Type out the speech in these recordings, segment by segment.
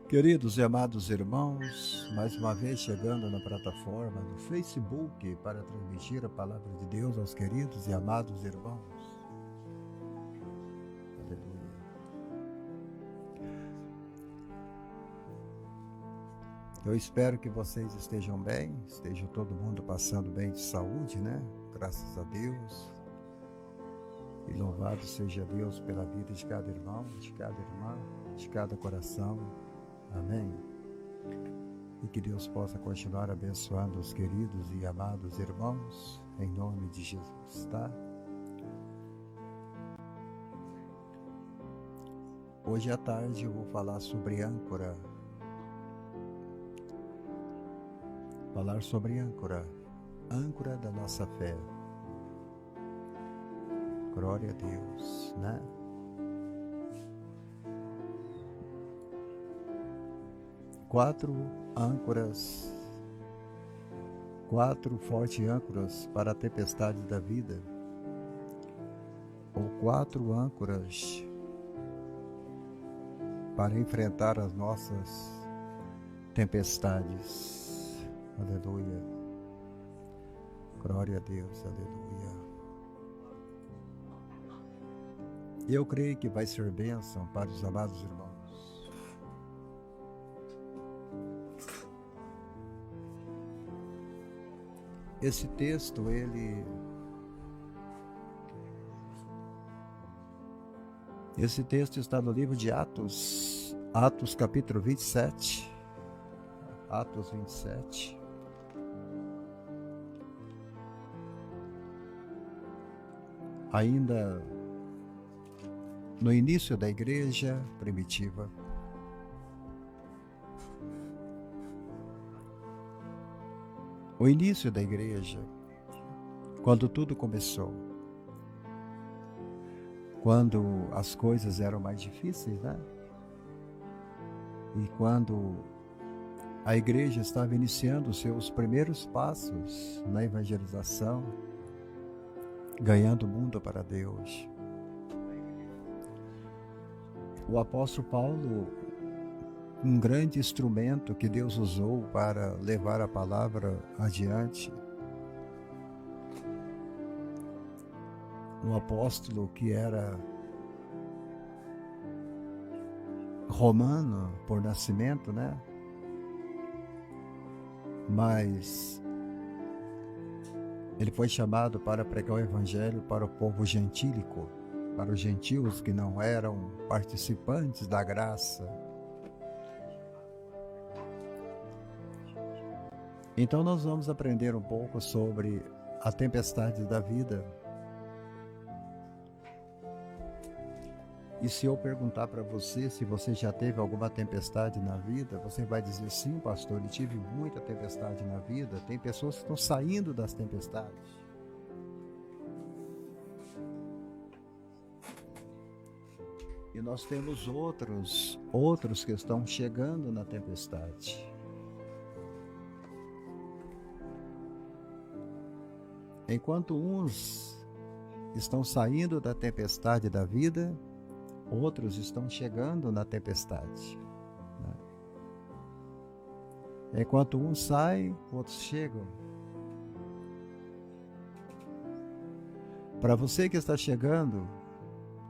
Queridos e amados irmãos, mais uma vez chegando na plataforma do Facebook para transmitir a palavra de Deus aos queridos e amados irmãos. Aleluia. Eu espero que vocês estejam bem, esteja todo mundo passando bem de saúde, né? Graças a Deus. E louvado seja Deus pela vida de cada irmão, de cada irmã, de cada coração. Amém. E que Deus possa continuar abençoando os queridos e amados irmãos, em nome de Jesus, tá? Hoje à tarde eu vou falar sobre âncora. Falar sobre âncora. Âncora da nossa fé. Glória a Deus, né? Quatro fortes âncoras para a tempestade da vida, ou quatro âncoras para enfrentar as nossas tempestades. Aleluia. Glória a Deus, aleluia. Eu creio que vai ser bênção para os amados irmãos. Esse texto, Esse texto está no livro de Atos, Atos capítulo 27. Atos 27. Ainda no início da igreja primitiva. O início da igreja, quando tudo começou, quando as coisas eram mais difíceis, né? E quando a igreja estava iniciando os seus primeiros passos na evangelização, ganhando o mundo para Deus. O apóstolo Paulo, um grande instrumento que Deus usou para levar a palavra adiante. Um apóstolo que era romano por nascimento, né? Mas ele foi chamado para pregar o evangelho para o povo gentílico, para os gentios que não eram participantes da graça. Então nós vamos aprender um pouco sobre a tempestade da vida. E se eu perguntar para você se você já teve alguma tempestade na vida, você vai dizer: sim, pastor, eu tive muita tempestade na vida. Tem pessoas que estão saindo das tempestades. E nós temos outros que estão chegando na tempestade. Enquanto uns estão saindo da tempestade da vida, outros estão chegando na tempestade, né? Enquanto uns saem, outros chegam. Para você que está chegando,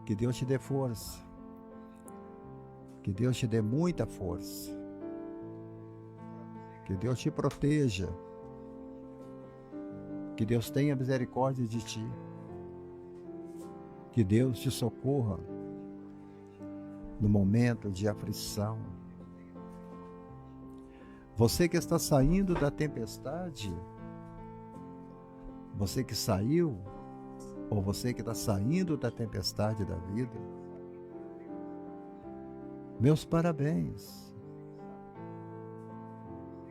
que Deus te dê força. Que Deus te dê muita força. Que Deus te proteja. Que Deus tenha misericórdia de ti. Que Deus te socorra no momento de aflição. Você que está saindo da tempestade, você que saiu, ou você que está saindo da tempestade da vida, meus parabéns.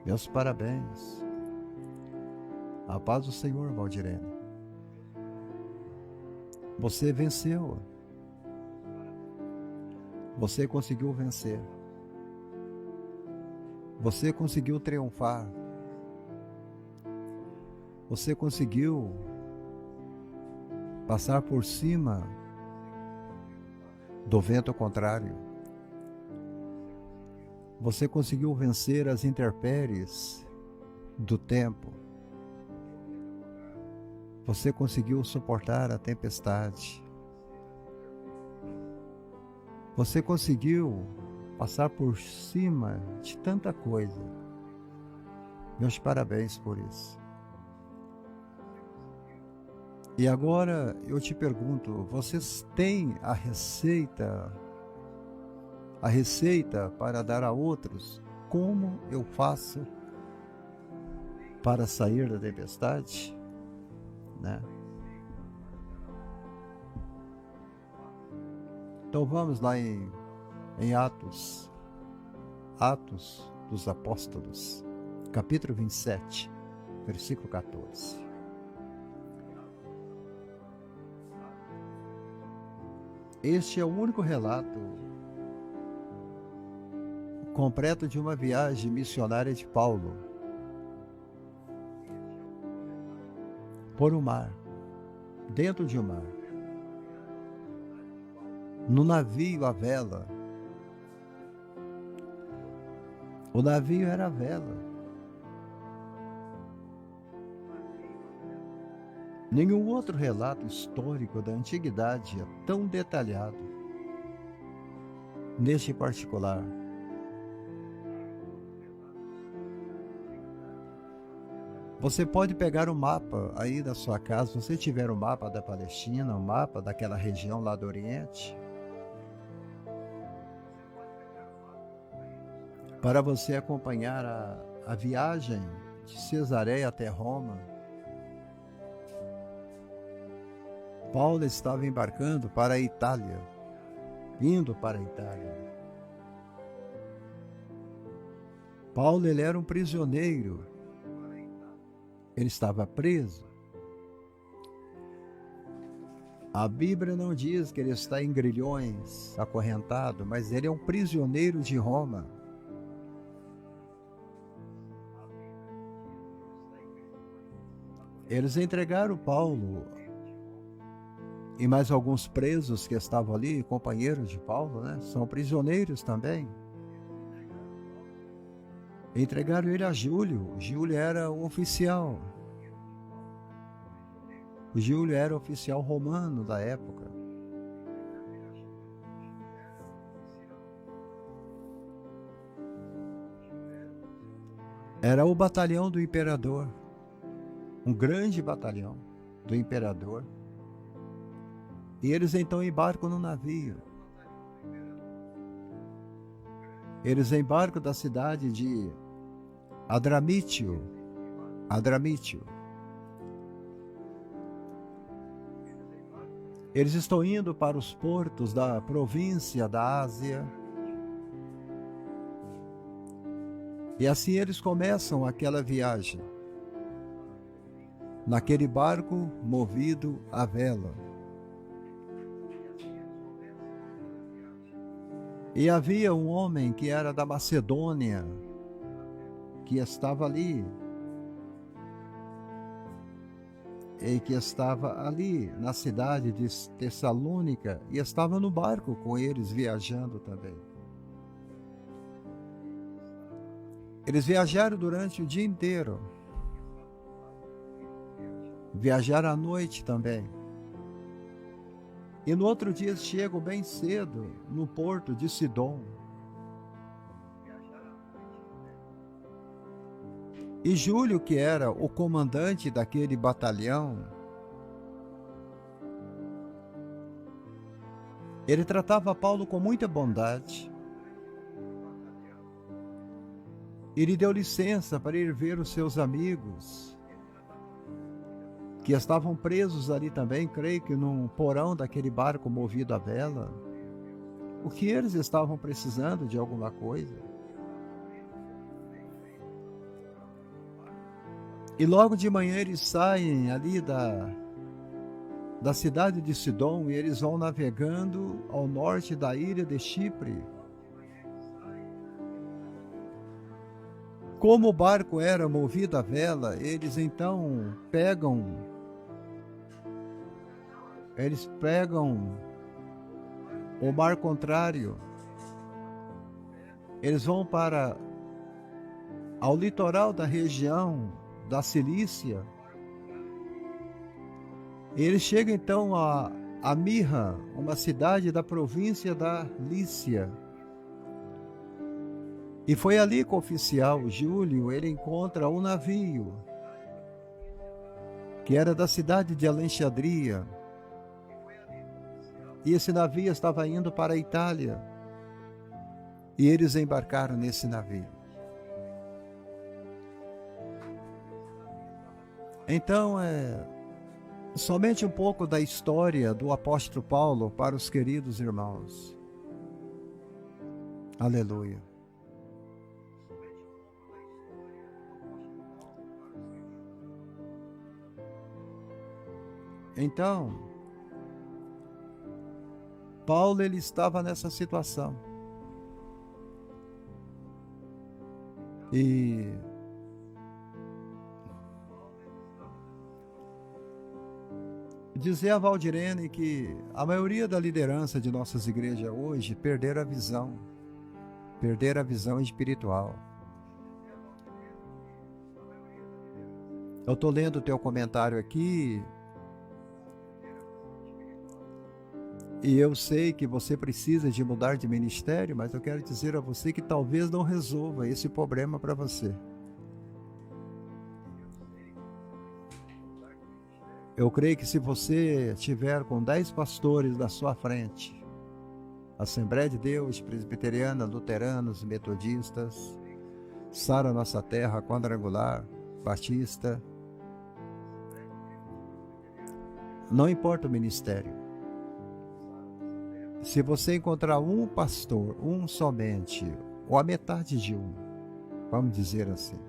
Meus parabéns. A paz do Senhor, Valdirene. Você venceu. Você conseguiu vencer. Você conseguiu triunfar. Você conseguiu passar por cima do vento contrário. Você conseguiu vencer as intempéries do tempo. Você conseguiu suportar a tempestade. Você conseguiu passar por cima de tanta coisa. Meus parabéns por isso. E agora eu te pergunto, vocês têm a receita para dar a outros? Como eu faço para sair da tempestade? Né? Então vamos lá em Atos dos Apóstolos, capítulo 27, versículo 14. Este é o único relato completo de uma viagem missionária de Paulo por um mar, dentro de um mar, no navio à vela. O navio era a vela. Nenhum outro relato histórico da antiguidade é tão detalhado neste particular. Você pode pegar o mapa aí da sua casa, se você tiver o mapa da Palestina, o mapa daquela região lá do Oriente, para você acompanhar a viagem de Cesareia até Roma. Paulo estava embarcando para a Itália, indo para a Itália. Paulo, ele era um prisioneiro, ele estava preso. A Bíblia não diz que ele está em grilhões, acorrentado, mas ele é um prisioneiro de Roma. Eles entregaram Paulo e mais alguns presos que estavam ali, companheiros de Paulo, né? São prisioneiros também. Entregaram ele a Júlio. Júlio era um oficial. O Júlio era oficial romano da época. Era o batalhão do imperador. Um grande batalhão do imperador. E eles então embarcam no navio. Eles embarcam da cidade de Adramítio. Eles estão indo para os portos da província da Ásia. E assim eles começam aquela viagem, naquele barco movido à vela. E havia um homem que era da Macedônia, que estava ali, e que estava ali na cidade de Tessalônica, e estava no barco com eles, viajando também. Eles viajaram durante o dia inteiro, viajaram à noite também. E no outro dia chegam bem cedo no porto de Sidom. E Júlio, que era o comandante daquele batalhão, ele tratava Paulo com muita bondade. Ele deu licença para ir ver os seus amigos, que estavam presos ali também, creio que num porão daquele barco movido à vela. O que eles estavam precisando de alguma coisa. E logo de manhã eles saem ali da cidade de Sidom e eles vão navegando ao norte da ilha de Chipre. Como o barco era movido à vela, eles então pegam o mar contrário Eles vão ao litoral da região da Cilícia. Eles chegam então a Mirra, uma cidade da província da Lícia. E foi ali que o oficial Júlio, ele encontra um navio que era da cidade de Alexandria. E esse navio estava indo para a Itália. E eles embarcaram nesse navio. Então, somente um pouco da história do apóstolo Paulo para os queridos irmãos. Aleluia. Então, Paulo, ele estava nessa situação. E dizer a Valdirene que a maioria da liderança de nossas igrejas hoje perderam a visão espiritual. Eu estou lendo o teu comentário aqui e eu sei que você precisa de mudar de ministério, mas eu quero dizer a você que talvez não resolva esse problema para você. Eu creio que se você tiver com 10 pastores na sua frente, Assembleia de Deus, Presbiteriana, Luteranos, Metodistas, Sara Nossa Terra, Quadrangular, Batista, não importa o ministério. Se você encontrar um pastor, um somente, ou a metade de um, vamos dizer assim,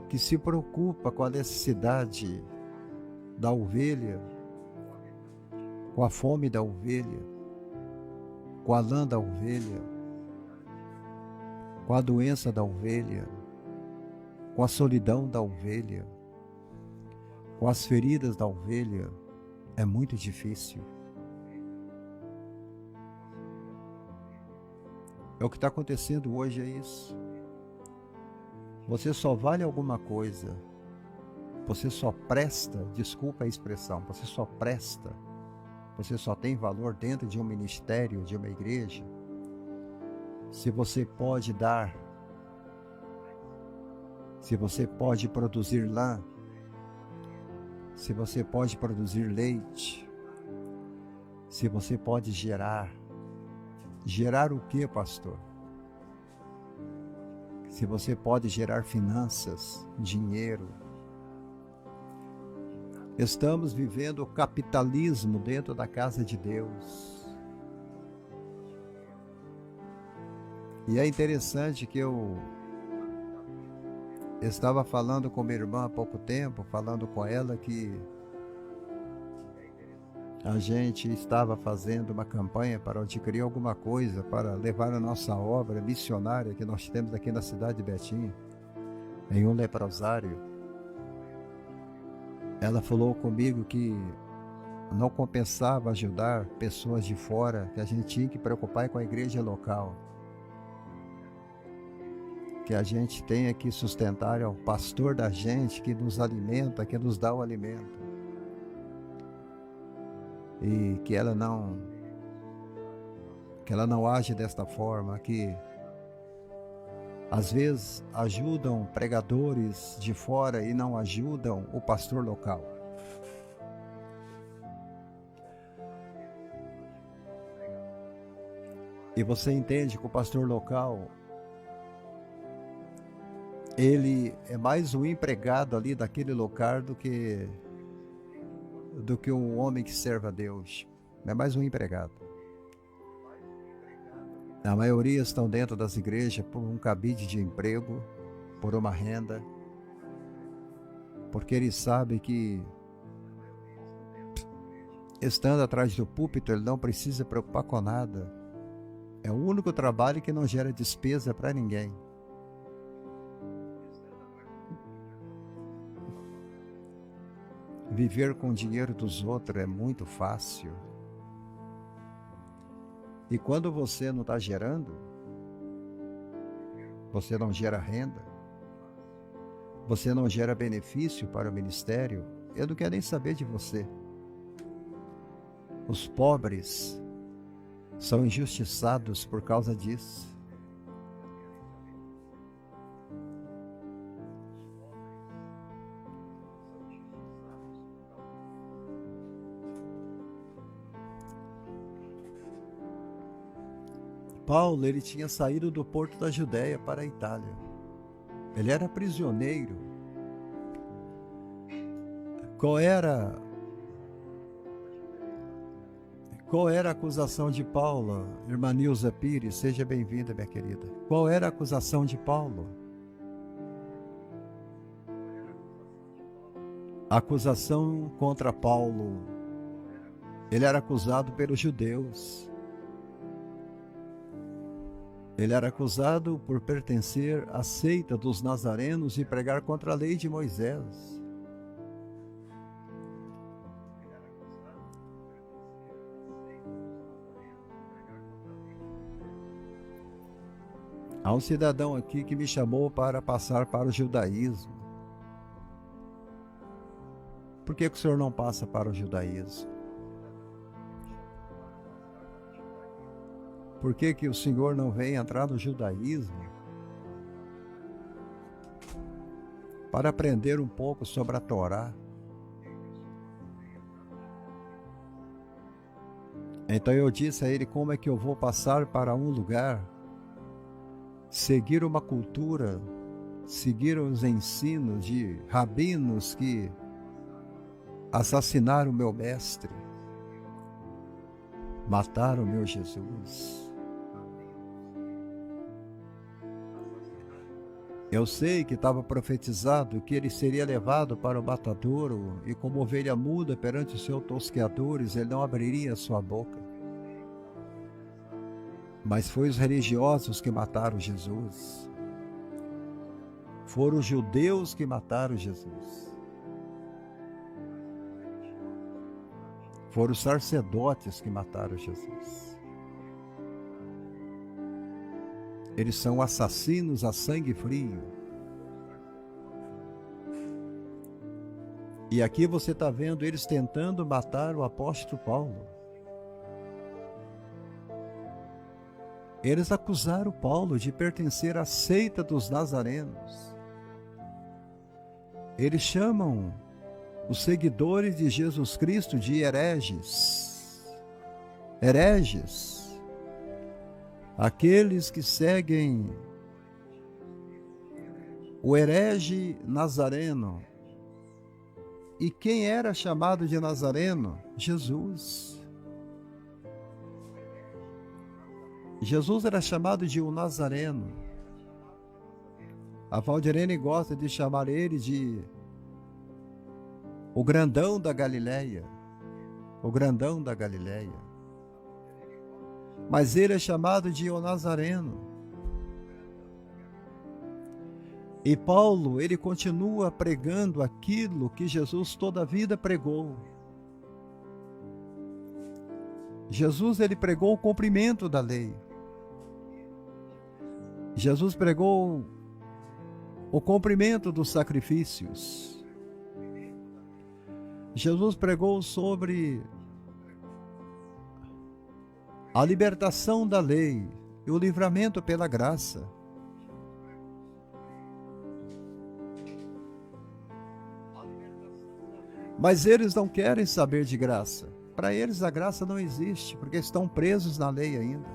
que se preocupa com a necessidade da ovelha, com a fome da ovelha, com a lã da ovelha, com a doença da ovelha, com a solidão da ovelha, com as feridas da ovelha, é muito difícil. É o que está acontecendo hoje, é isso. Você só vale alguma coisa, você só presta, desculpa a expressão, você só presta, você só tem valor dentro de um ministério, de uma igreja, se você pode dar, se você pode produzir lã, se você pode produzir leite, se você pode gerar. Gerar o que, pastor? Se você pode gerar finanças, dinheiro. Estamos vivendo o capitalismo dentro da casa de Deus. E é interessante que eu estava falando com minha irmã há pouco tempo, falando com ela que a gente estava fazendo uma campanha para adquirir alguma coisa, para levar a nossa obra missionária que nós temos aqui na cidade de Betim, em um leprosário. Ela falou comigo que não compensava ajudar pessoas de fora, que a gente tinha que preocupar com a igreja local. Que a gente tenha que sustentar ao pastor da gente, que nos alimenta, que nos dá o alimento. E que ela não age desta forma, que às vezes ajudam pregadores de fora e não ajudam o pastor local. E você entende que o pastor local, ele é mais um empregado ali daquele lugar do que um homem que serve a Deus. É mais um empregado. A maioria estão dentro das igrejas por um cabide de emprego, por uma renda, porque eles sabem que estando atrás do púlpito ele não precisa preocupar com nada. É o único trabalho que não gera despesa para ninguém. Viver com o dinheiro dos outros é muito fácil. E quando você não está gerando, Você não gera renda. Você não gera benefício para o ministério. Eu não quero nem saber de você. Os pobres são injustiçados por causa disso. Paulo, ele tinha saído do porto da Judéia para a Itália. Ele era prisioneiro. Qual era a acusação de Paulo? Irmã Nilza Pires, seja bem-vinda, minha querida. Qual era a acusação de Paulo? A acusação contra Paulo. Ele era acusado pelos judeus. Ele era acusado por pertencer à seita dos nazarenos e pregar contra a lei de Moisés. Há um cidadão aqui que me chamou para passar para o judaísmo. Por que o senhor não passa para o judaísmo? Por que o senhor não vem entrar no judaísmo para aprender um pouco sobre a Torá? Então eu disse a ele, como é que eu vou passar para um lugar, seguir uma cultura, seguir os ensinos de rabinos que assassinaram o meu mestre, mataram o meu Jesus. Eu sei que estava profetizado que ele seria levado para o matadouro e como ovelha muda perante os seus tosqueadores, ele não abriria a sua boca. Mas foi os religiosos que mataram Jesus. Foram os judeus que mataram Jesus. Foram os sacerdotes que mataram Jesus. Eles são assassinos a sangue frio. E aqui você está vendo eles tentando matar o apóstolo Paulo. Eles acusaram Paulo de pertencer à seita dos nazarenos. Eles chamam os seguidores de Jesus Cristo de hereges. Hereges. Aqueles que seguem o herege nazareno. E quem era chamado de nazareno? Jesus. Jesus era chamado de um nazareno. A Valdirene gosta de chamar ele de o grandão da Galileia. O grandão da Galileia. Mas ele é chamado de o Nazareno. E Paulo, ele continua pregando aquilo que Jesus toda a vida pregou. Jesus, ele pregou o cumprimento da lei. Jesus pregou o cumprimento dos sacrifícios. Jesus pregou sobre a libertação da lei e o livramento pela graça. Mas eles não querem saber de graça. Para eles a graça não existe, porque estão presos na lei ainda.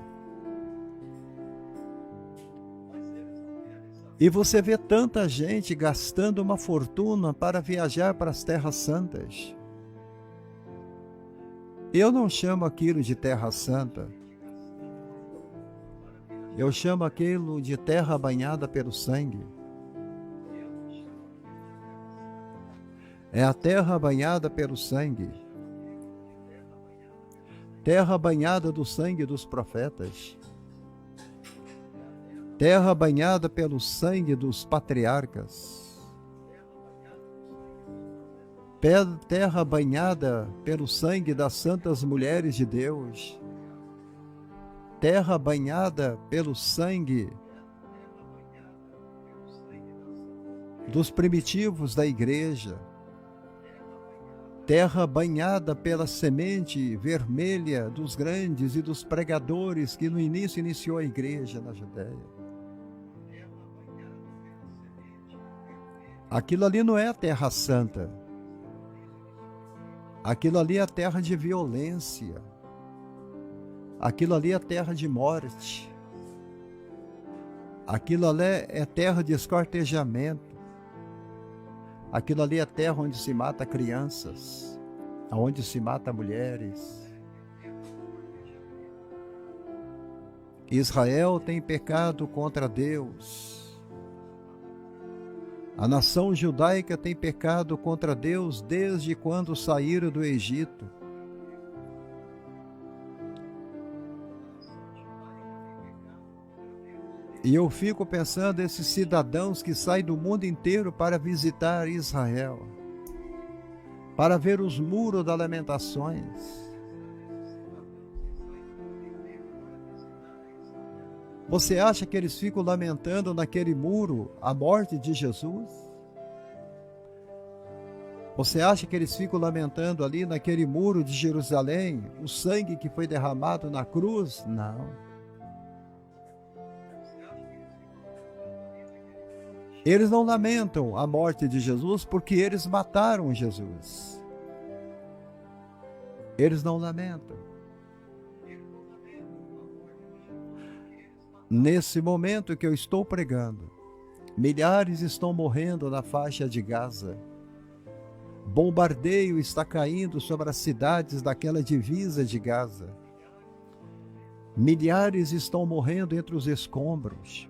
E você vê tanta gente gastando uma fortuna para viajar para as terras santas. Eu não chamo aquilo de terra santa. Eu chamo aquilo de terra banhada pelo sangue. É a terra banhada pelo sangue. Terra banhada do sangue dos profetas. Terra banhada pelo sangue dos patriarcas. Terra banhada pelo sangue das santas mulheres de Deus. Terra banhada pelo sangue dos primitivos da igreja, terra banhada pela semente vermelha dos grandes e dos pregadores que no início iniciou a igreja na Judéia. Aquilo ali não é a terra santa. Aquilo ali é a terra de violência. Aquilo ali é terra de morte. Aquilo ali é terra de esquartejamento. Aquilo ali é terra onde se mata crianças, onde se mata mulheres. Israel tem pecado contra Deus. A nação judaica tem pecado contra Deus desde quando saíram do Egito. E eu fico pensando esses cidadãos que saem do mundo inteiro para visitar Israel, para ver os muros das lamentações. Você acha que eles ficam lamentando naquele muro a morte de Jesus? Você acha que eles ficam lamentando ali naquele muro de Jerusalém o sangue que foi derramado na cruz? Não. Eles não lamentam a morte de Jesus porque eles mataram Jesus. Eles não lamentam. Nesse momento que eu estou pregando, milhares estão morrendo na faixa de Gaza. Bombardeio está caindo sobre as cidades daquela divisa de Gaza. Milhares estão morrendo entre os escombros.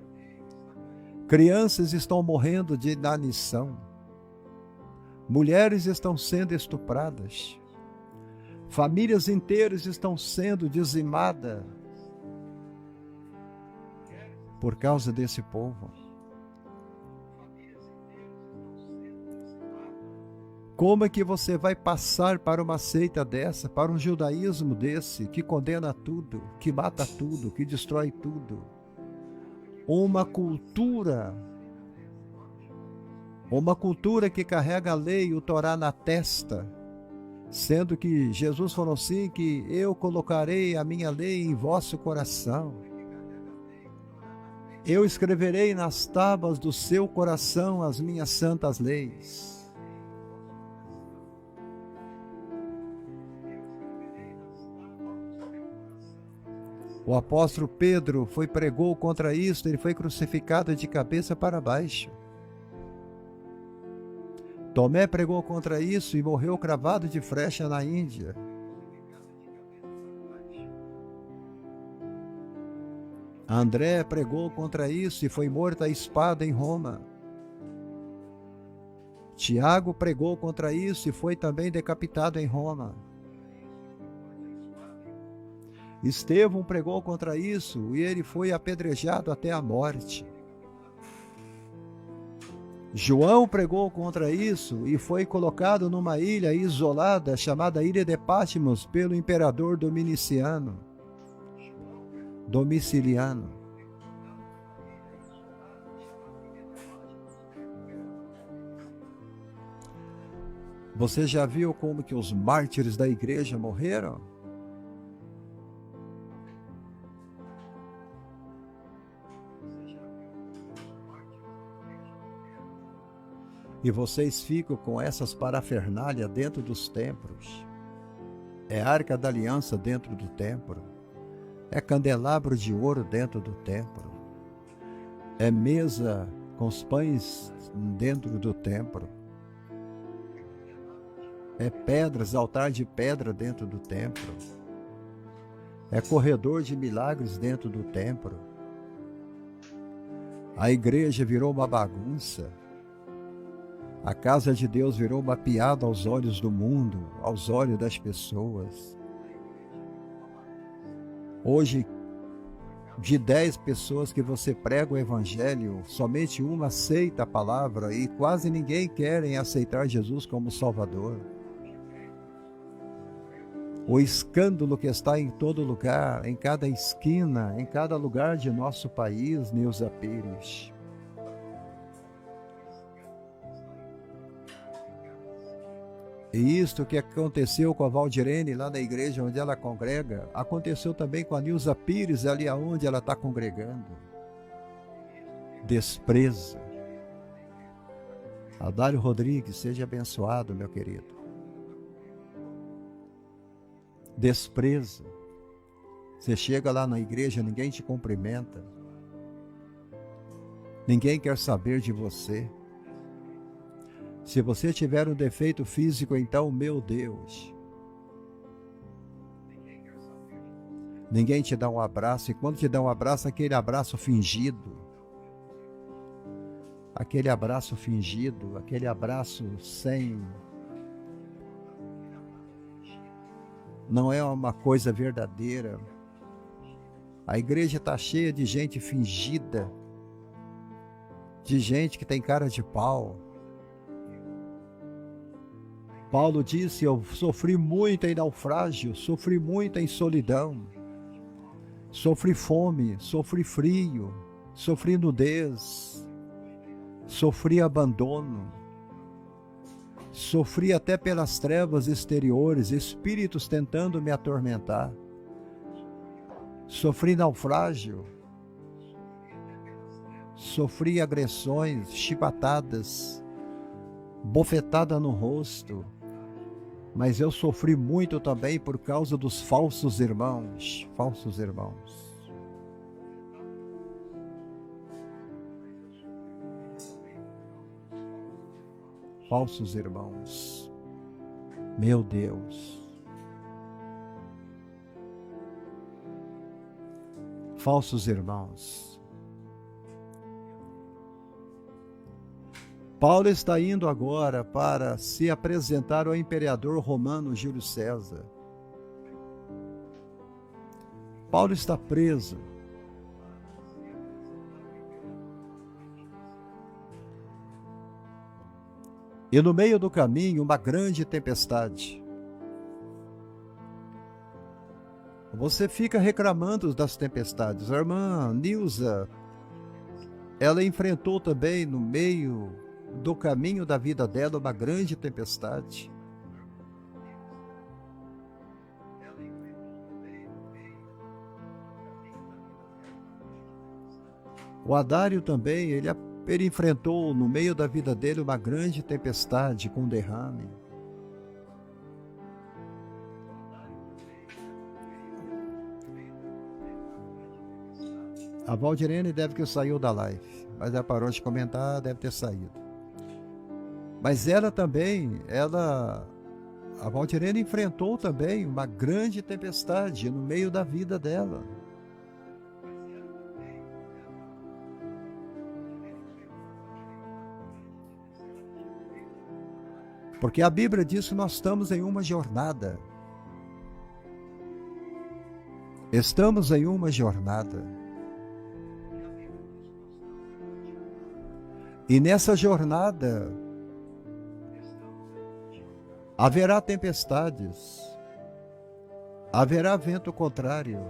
Crianças estão morrendo de inanição. Mulheres estão sendo estupradas. Famílias inteiras estão sendo dizimadas por causa desse povo. Como é que você vai passar para uma seita dessa, para um judaísmo desse, que condena tudo, que mata tudo, que destrói tudo? Uma cultura que carrega a lei e o Torá na testa, sendo que Jesus falou assim, que eu colocarei a minha lei em vosso coração. Eu escreverei nas tábuas do seu coração as minhas santas leis. O apóstolo Pedro pregou contra isso, ele foi crucificado de cabeça para baixo. Tomé pregou contra isso e morreu cravado de flecha na Índia. André pregou contra isso e foi morto à espada em Roma. Tiago pregou contra isso e foi também decapitado em Roma. Estevão pregou contra isso e ele foi apedrejado até a morte. João pregou contra isso e foi colocado numa ilha isolada chamada Ilha de Patmos pelo imperador Domiciano. Você já viu como que os mártires da igreja morreram? E vocês ficam com essas parafernálias dentro dos templos. É arca da aliança dentro do templo. É candelabro de ouro dentro do templo. É mesa com os pães dentro do templo. É pedras, altar de pedra dentro do templo. É corredor de milagres dentro do templo. A igreja virou uma bagunça. A casa de Deus virou uma piada aos olhos do mundo, aos olhos das pessoas. Hoje, de 10 pessoas que você prega o evangelho, somente uma aceita a palavra e quase ninguém quer aceitar Jesus como Salvador. O escândalo que está em todo lugar, em cada esquina, em cada lugar de nosso país, Neuza Pires. E isto que aconteceu com a Valdirene lá na igreja onde ela congrega, aconteceu também com a Nilza Pires ali aonde ela está congregando. Despreza. Adário Rodrigues, seja abençoado, meu querido. Despreza. Você chega lá na igreja, ninguém te cumprimenta. Ninguém quer saber de você. Se você tiver um defeito físico, então, meu Deus, ninguém te dá um abraço, e quando te dá um abraço, aquele abraço fingido, aquele abraço sem, não é uma coisa verdadeira. A igreja está cheia de gente fingida, de gente que tem cara de pau. Paulo disse: eu sofri muito em naufrágio, sofri muito em solidão, sofri fome, sofri frio, sofri nudez, sofri abandono, sofri até pelas trevas exteriores, espíritos tentando me atormentar, sofri naufrágio, sofri agressões, chibatadas, bofetada no rosto, mas eu sofri muito também por causa dos falsos irmãos, falsos irmãos, meu Deus, falsos irmãos. Paulo está indo agora para se apresentar ao imperador romano Júlio César. Paulo está preso. E no meio do caminho, uma grande tempestade. Você fica reclamando das tempestades. A irmã Nilza, ela enfrentou também no meio do caminho da vida dela uma grande tempestade. O Adário também, ele enfrentou no meio da vida dele uma grande tempestade com derrame. A Valdirene deve que saiu da live, mas ela parou de comentar, deve ter saído. Mas ela também, a Valdirene enfrentou também uma grande tempestade no meio da vida dela. Porque a Bíblia diz que nós estamos em uma jornada. Estamos em uma jornada. E nessa jornada haverá tempestades, haverá vento contrário,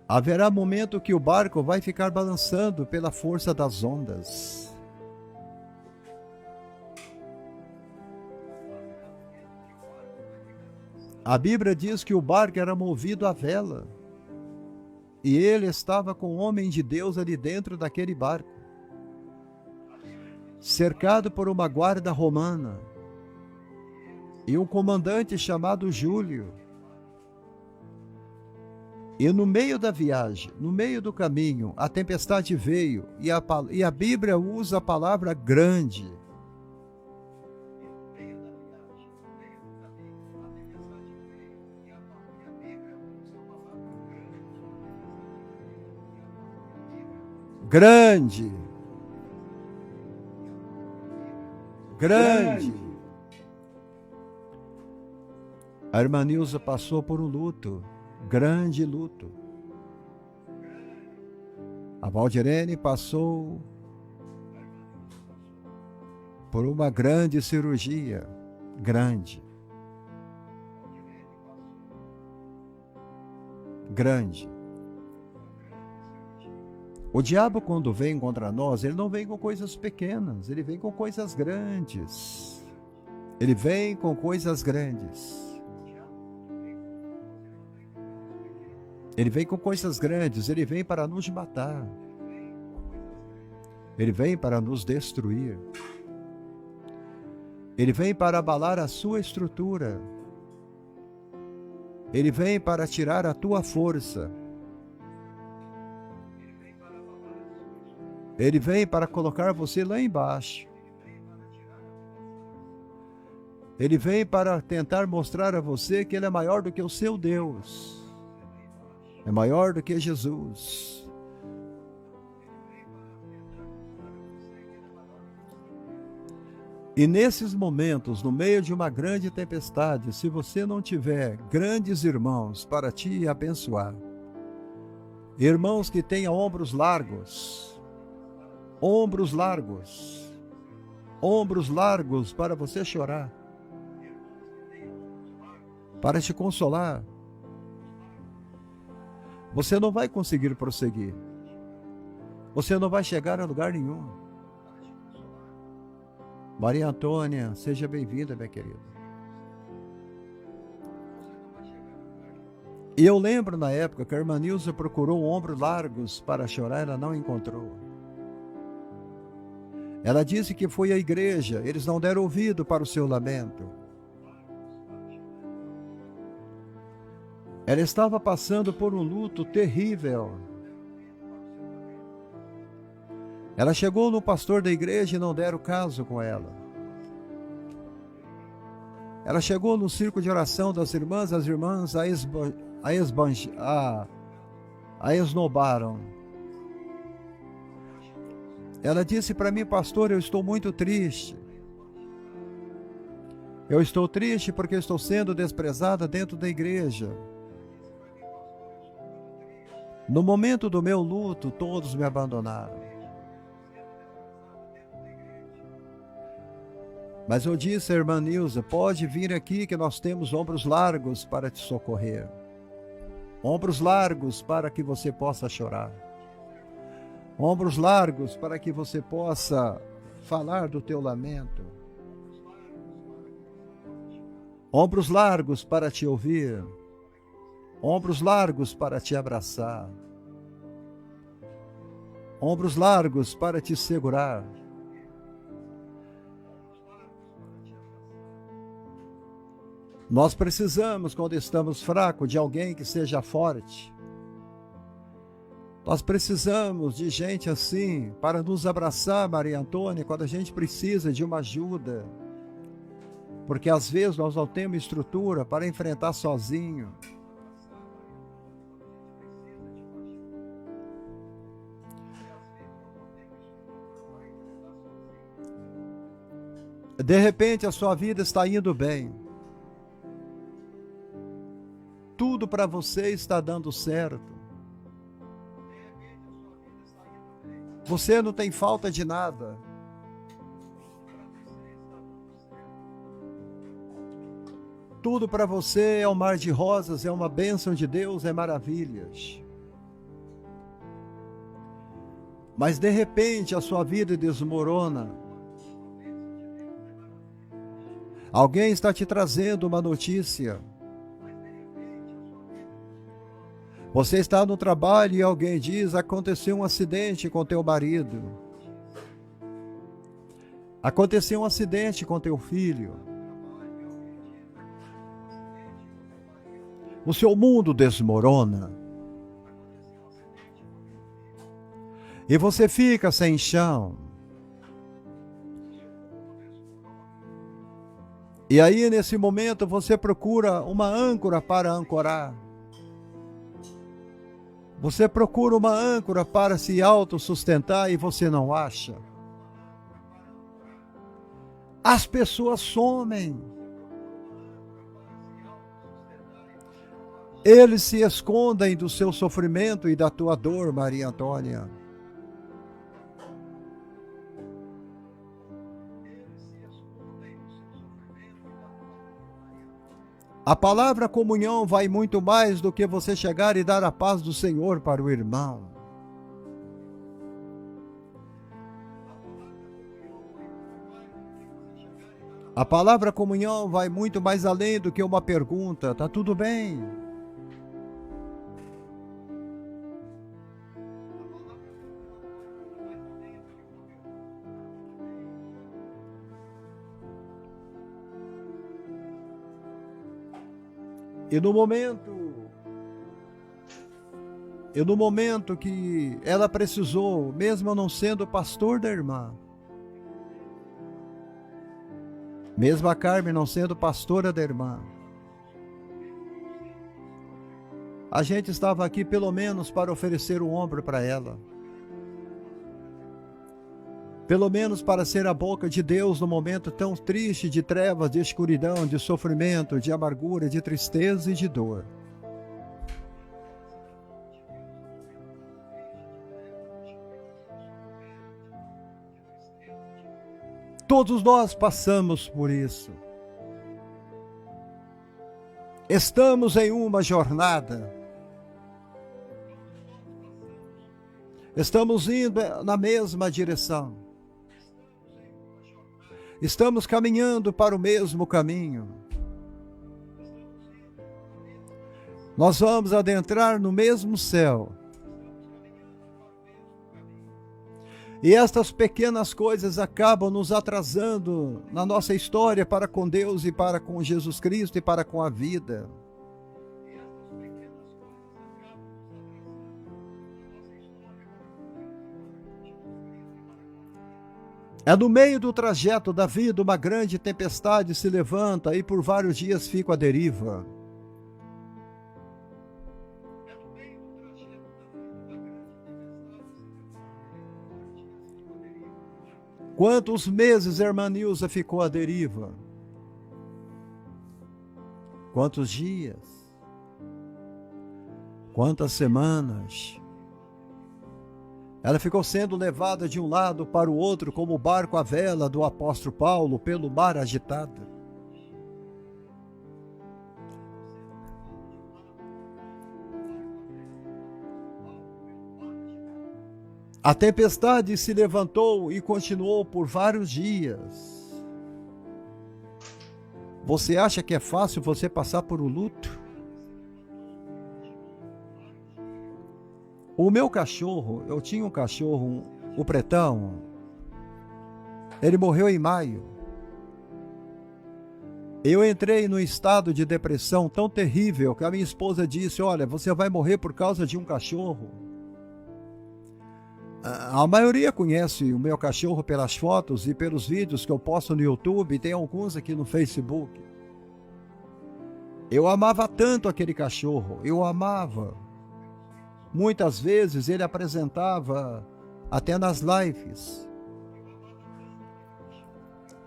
haverá momento que o barco vai ficar balançando pela força das ondas. A Bíblia diz que o barco era movido à vela. E ele estava com o homem de Deus ali dentro daquele barco, cercado por uma guarda romana e um comandante chamado Júlio. E no meio da viagem, no meio do caminho, a tempestade veio e a Bíblia usa a palavra grande. Grande. A irmã Nilza passou por um luto, grande luto. A Valdirene passou por uma grande cirurgia, grande. O diabo, quando vem contra nós, ele não vem com coisas pequenas, ele vem com coisas grandes. Ele vem com coisas grandes. Ele vem com coisas grandes, ele vem para nos matar. Ele vem para nos destruir. Ele vem para abalar a sua estrutura. Ele vem para tirar a tua força. Ele vem para colocar você lá embaixo. Ele vem para tentar mostrar a você que ele é maior do que o seu Deus. É maior do que Jesus. E nesses momentos, no meio de uma grande tempestade, se você não tiver grandes irmãos para te abençoar, irmãos que tenham ombros largos para você chorar, para te consolar, você não vai conseguir prosseguir. Você não vai chegar a lugar nenhum. Maria Antônia, seja bem-vinda, minha querida. E eu lembro na época que a irmã Nilza procurou ombros largos para chorar, ela não encontrou. Ela disse que foi à igreja, eles não deram ouvido para o seu lamento. Ela estava passando por um luto terrível. Ela chegou no pastor da igreja e não deram caso com ela. Ela chegou no círculo de oração das irmãs, as irmãs a esnobaram. Ela disse para mim, pastor, eu estou muito triste. Eu estou triste porque estou sendo desprezada dentro da igreja. No momento do meu luto, todos me abandonaram. Mas eu disse à irmã Nilza, pode vir aqui que nós temos ombros largos para te socorrer. Ombros largos para que você possa chorar. Ombros largos para que você possa falar do teu lamento. Ombros largos para te ouvir. Ombros largos para te abraçar. Ombros largos para te segurar. Nós precisamos, quando estamos fracos, de alguém que seja forte. Nós precisamos de gente assim para nos abraçar, Maria Antônia, quando a gente precisa de uma ajuda. Porque às vezes nós não temos estrutura para enfrentar sozinho. De repente a sua vida está indo bem. Tudo para você está dando certo. Você não tem falta de nada. Tudo para você é um mar de rosas, é uma bênção de Deus, é maravilhas. Mas de repente a sua vida desmorona. Alguém está te trazendo uma notícia. Você está no trabalho e alguém diz, aconteceu um acidente com teu marido. Aconteceu um acidente com teu filho. O seu mundo desmorona. E você fica sem chão. E aí, nesse momento, você procura uma âncora para ancorar. Você procura uma âncora para se autossustentar e você não acha. As pessoas somem. Eles se escondem do seu sofrimento e da tua dor, Maria Antônia. A palavra comunhão vai muito mais do que você chegar e dar a paz do Senhor para o irmão. A palavra comunhão vai muito mais além do que uma pergunta. Tá tudo bem? E no momento que ela precisou, mesmo eu não sendo pastor da irmã, mesmo a Carmen não sendo pastora da irmã, a gente estava aqui pelo menos para oferecer o ombro para ela. Pelo menos para ser a boca de Deus no momento tão triste de trevas, de escuridão, de sofrimento, de amargura, de tristeza e de dor. Todos nós passamos por isso. Estamos em uma jornada. Estamos indo na mesma direção. Estamos caminhando para o mesmo caminho. Nós vamos adentrar no mesmo céu. E estas pequenas coisas acabam nos atrasando na nossa história para com Deus e para com Jesus Cristo e para com a vida. É no meio do trajeto da vida uma grande tempestade se levanta e por vários dias fico à deriva. Quantos meses a irmã Nilza ficou à deriva? Quantos dias? Quantas semanas? Ela ficou sendo levada de um lado para o outro como o barco à vela do apóstolo Paulo pelo mar agitado. A tempestade se levantou e continuou por vários dias. Você acha que é fácil você passar por um luto? O meu cachorro, eu tinha um cachorro, o Pretão, ele morreu em maio. Eu entrei num estado de depressão tão terrível que a minha esposa disse, olha, você vai morrer por causa de um cachorro. A maioria conhece o meu cachorro pelas fotos e pelos vídeos que eu posto no YouTube, e tem alguns aqui no Facebook. Eu amava tanto aquele cachorro, eu amava. Muitas vezes ele apresentava até nas lives.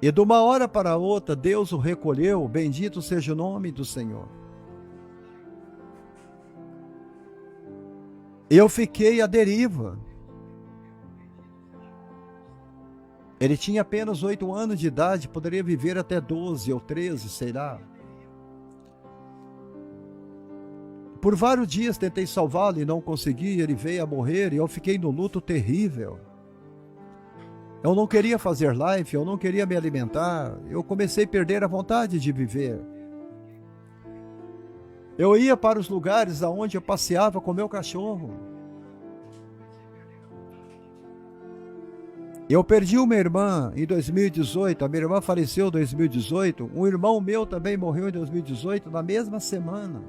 E de uma hora para outra, Deus o recolheu, bendito seja o nome do Senhor. Eu fiquei à deriva. Ele tinha apenas 8 anos de idade, poderia viver até 12 ou 13, sei lá. Por vários dias tentei salvá-lo e não consegui, ele veio a morrer e eu fiquei no luto terrível. Eu não queria fazer live, eu não queria me alimentar, eu comecei a perder a vontade de viver. Eu ia para os lugares aonde eu passeava com meu cachorro. Eu perdi uma irmã em 2018, a minha irmã faleceu em 2018, um irmão meu também morreu em 2018, na mesma semana.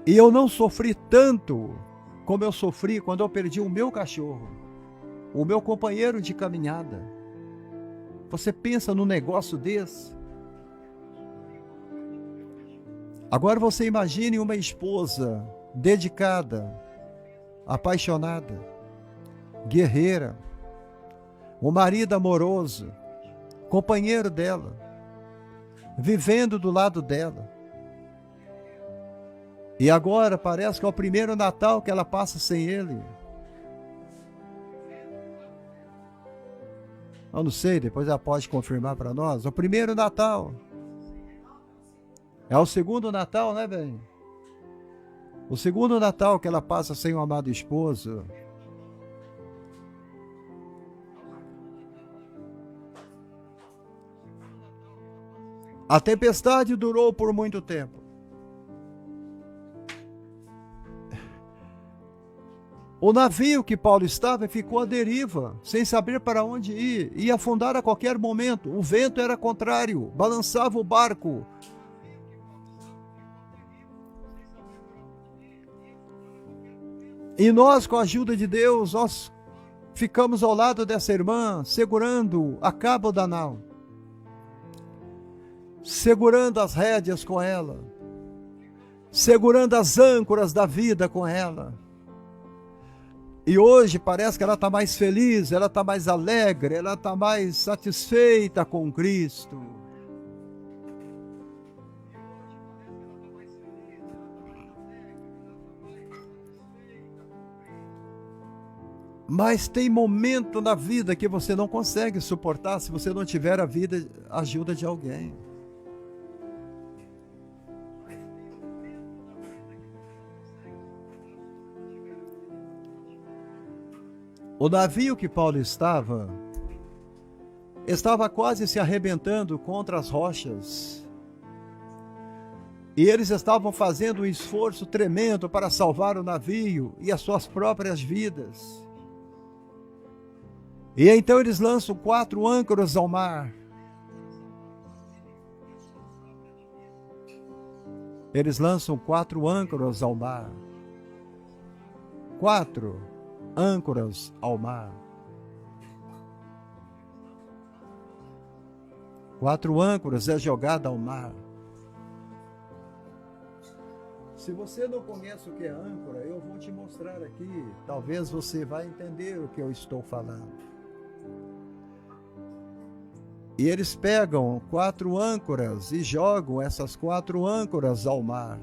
E eu não sofri tanto como eu sofri quando eu perdi o meu cachorro, o meu companheiro de caminhada. Você pensa num negócio desse? Agora você imagine uma esposa dedicada, apaixonada, guerreira, um marido amoroso, companheiro dela, vivendo do lado dela. E agora parece que é o primeiro Natal que ela passa sem ele. Eu não sei, depois ela pode confirmar para nós. O primeiro Natal. É o segundo Natal, né, bem? O segundo Natal que ela passa sem o amado esposo. A tempestade durou por muito tempo. O navio que Paulo estava ficou à deriva, sem saber para onde ir, ia afundar a qualquer momento. O vento era contrário, balançava o barco. E nós, com a ajuda de Deus, nós ficamos ao lado dessa irmã, segurando a cabo da nau, segurando as rédeas com ela, segurando as âncoras da vida com ela. E hoje parece que ela está mais feliz, ela está mais alegre, ela está mais satisfeita com Cristo. Mas tem momento na vida que você não consegue suportar se você não tiver a ajuda de alguém. O navio que Paulo estava quase se arrebentando contra as rochas. E eles estavam fazendo um esforço tremendo para salvar o navio e as suas próprias vidas. E então eles lançam 4 âncoras ao mar. Eles lançam 4 âncoras ao mar. 4 âncoras ao mar. 4 âncoras é jogada ao mar. Se você não conhece o que é âncora, eu vou te mostrar aqui. Talvez você vai entender o que eu estou falando. E eles pegam 4 âncoras e jogam essas 4 âncoras ao mar.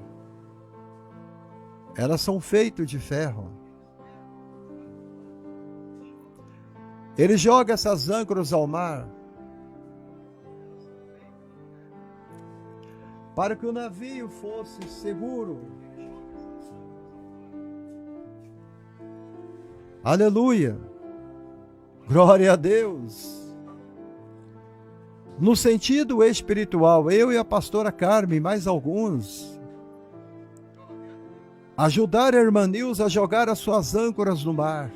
Elas são feitas de ferro. Ele joga essas âncoras ao mar para que o navio fosse seguro. Aleluia! Glória a Deus! No sentido espiritual, eu e a pastora Carmen, mais alguns, ajudar a irmã Nilza a jogar as suas âncoras no mar.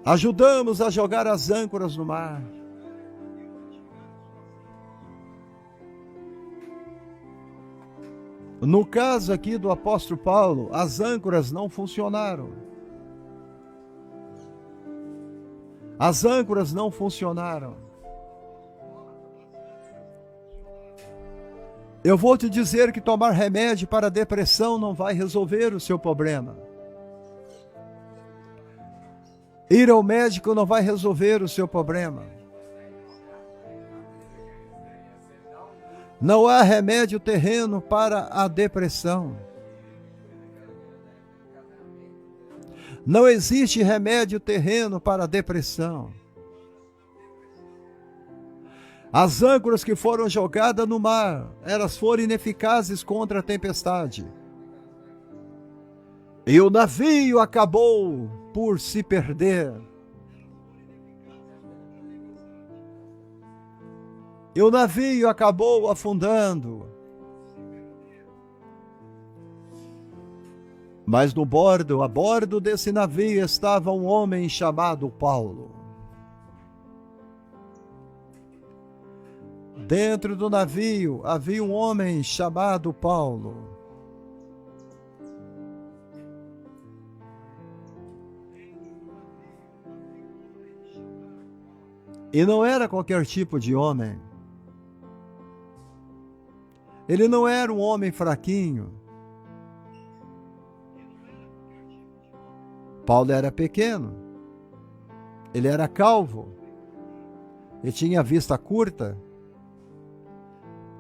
Ajudamos a jogar as âncoras no mar. No caso aqui do apóstolo Paulo, as âncoras não funcionaram. As âncoras não funcionaram. Eu vou te dizer que tomar remédio para a depressão não vai resolver o seu problema. Ir ao médico não vai resolver o seu problema. Não há remédio terreno para a depressão. Não existe remédio terreno para a depressão. As âncoras que foram jogadas no mar, elas foram ineficazes contra a tempestade. E o navio acabou por se perder. E o navio acabou afundando. Mas a bordo desse navio estava um homem chamado Paulo. Dentro do navio havia um homem chamado Paulo. E não era qualquer tipo de homem. Ele não era um homem fraquinho. Paulo era pequeno. Ele era calvo. Ele tinha vista curta.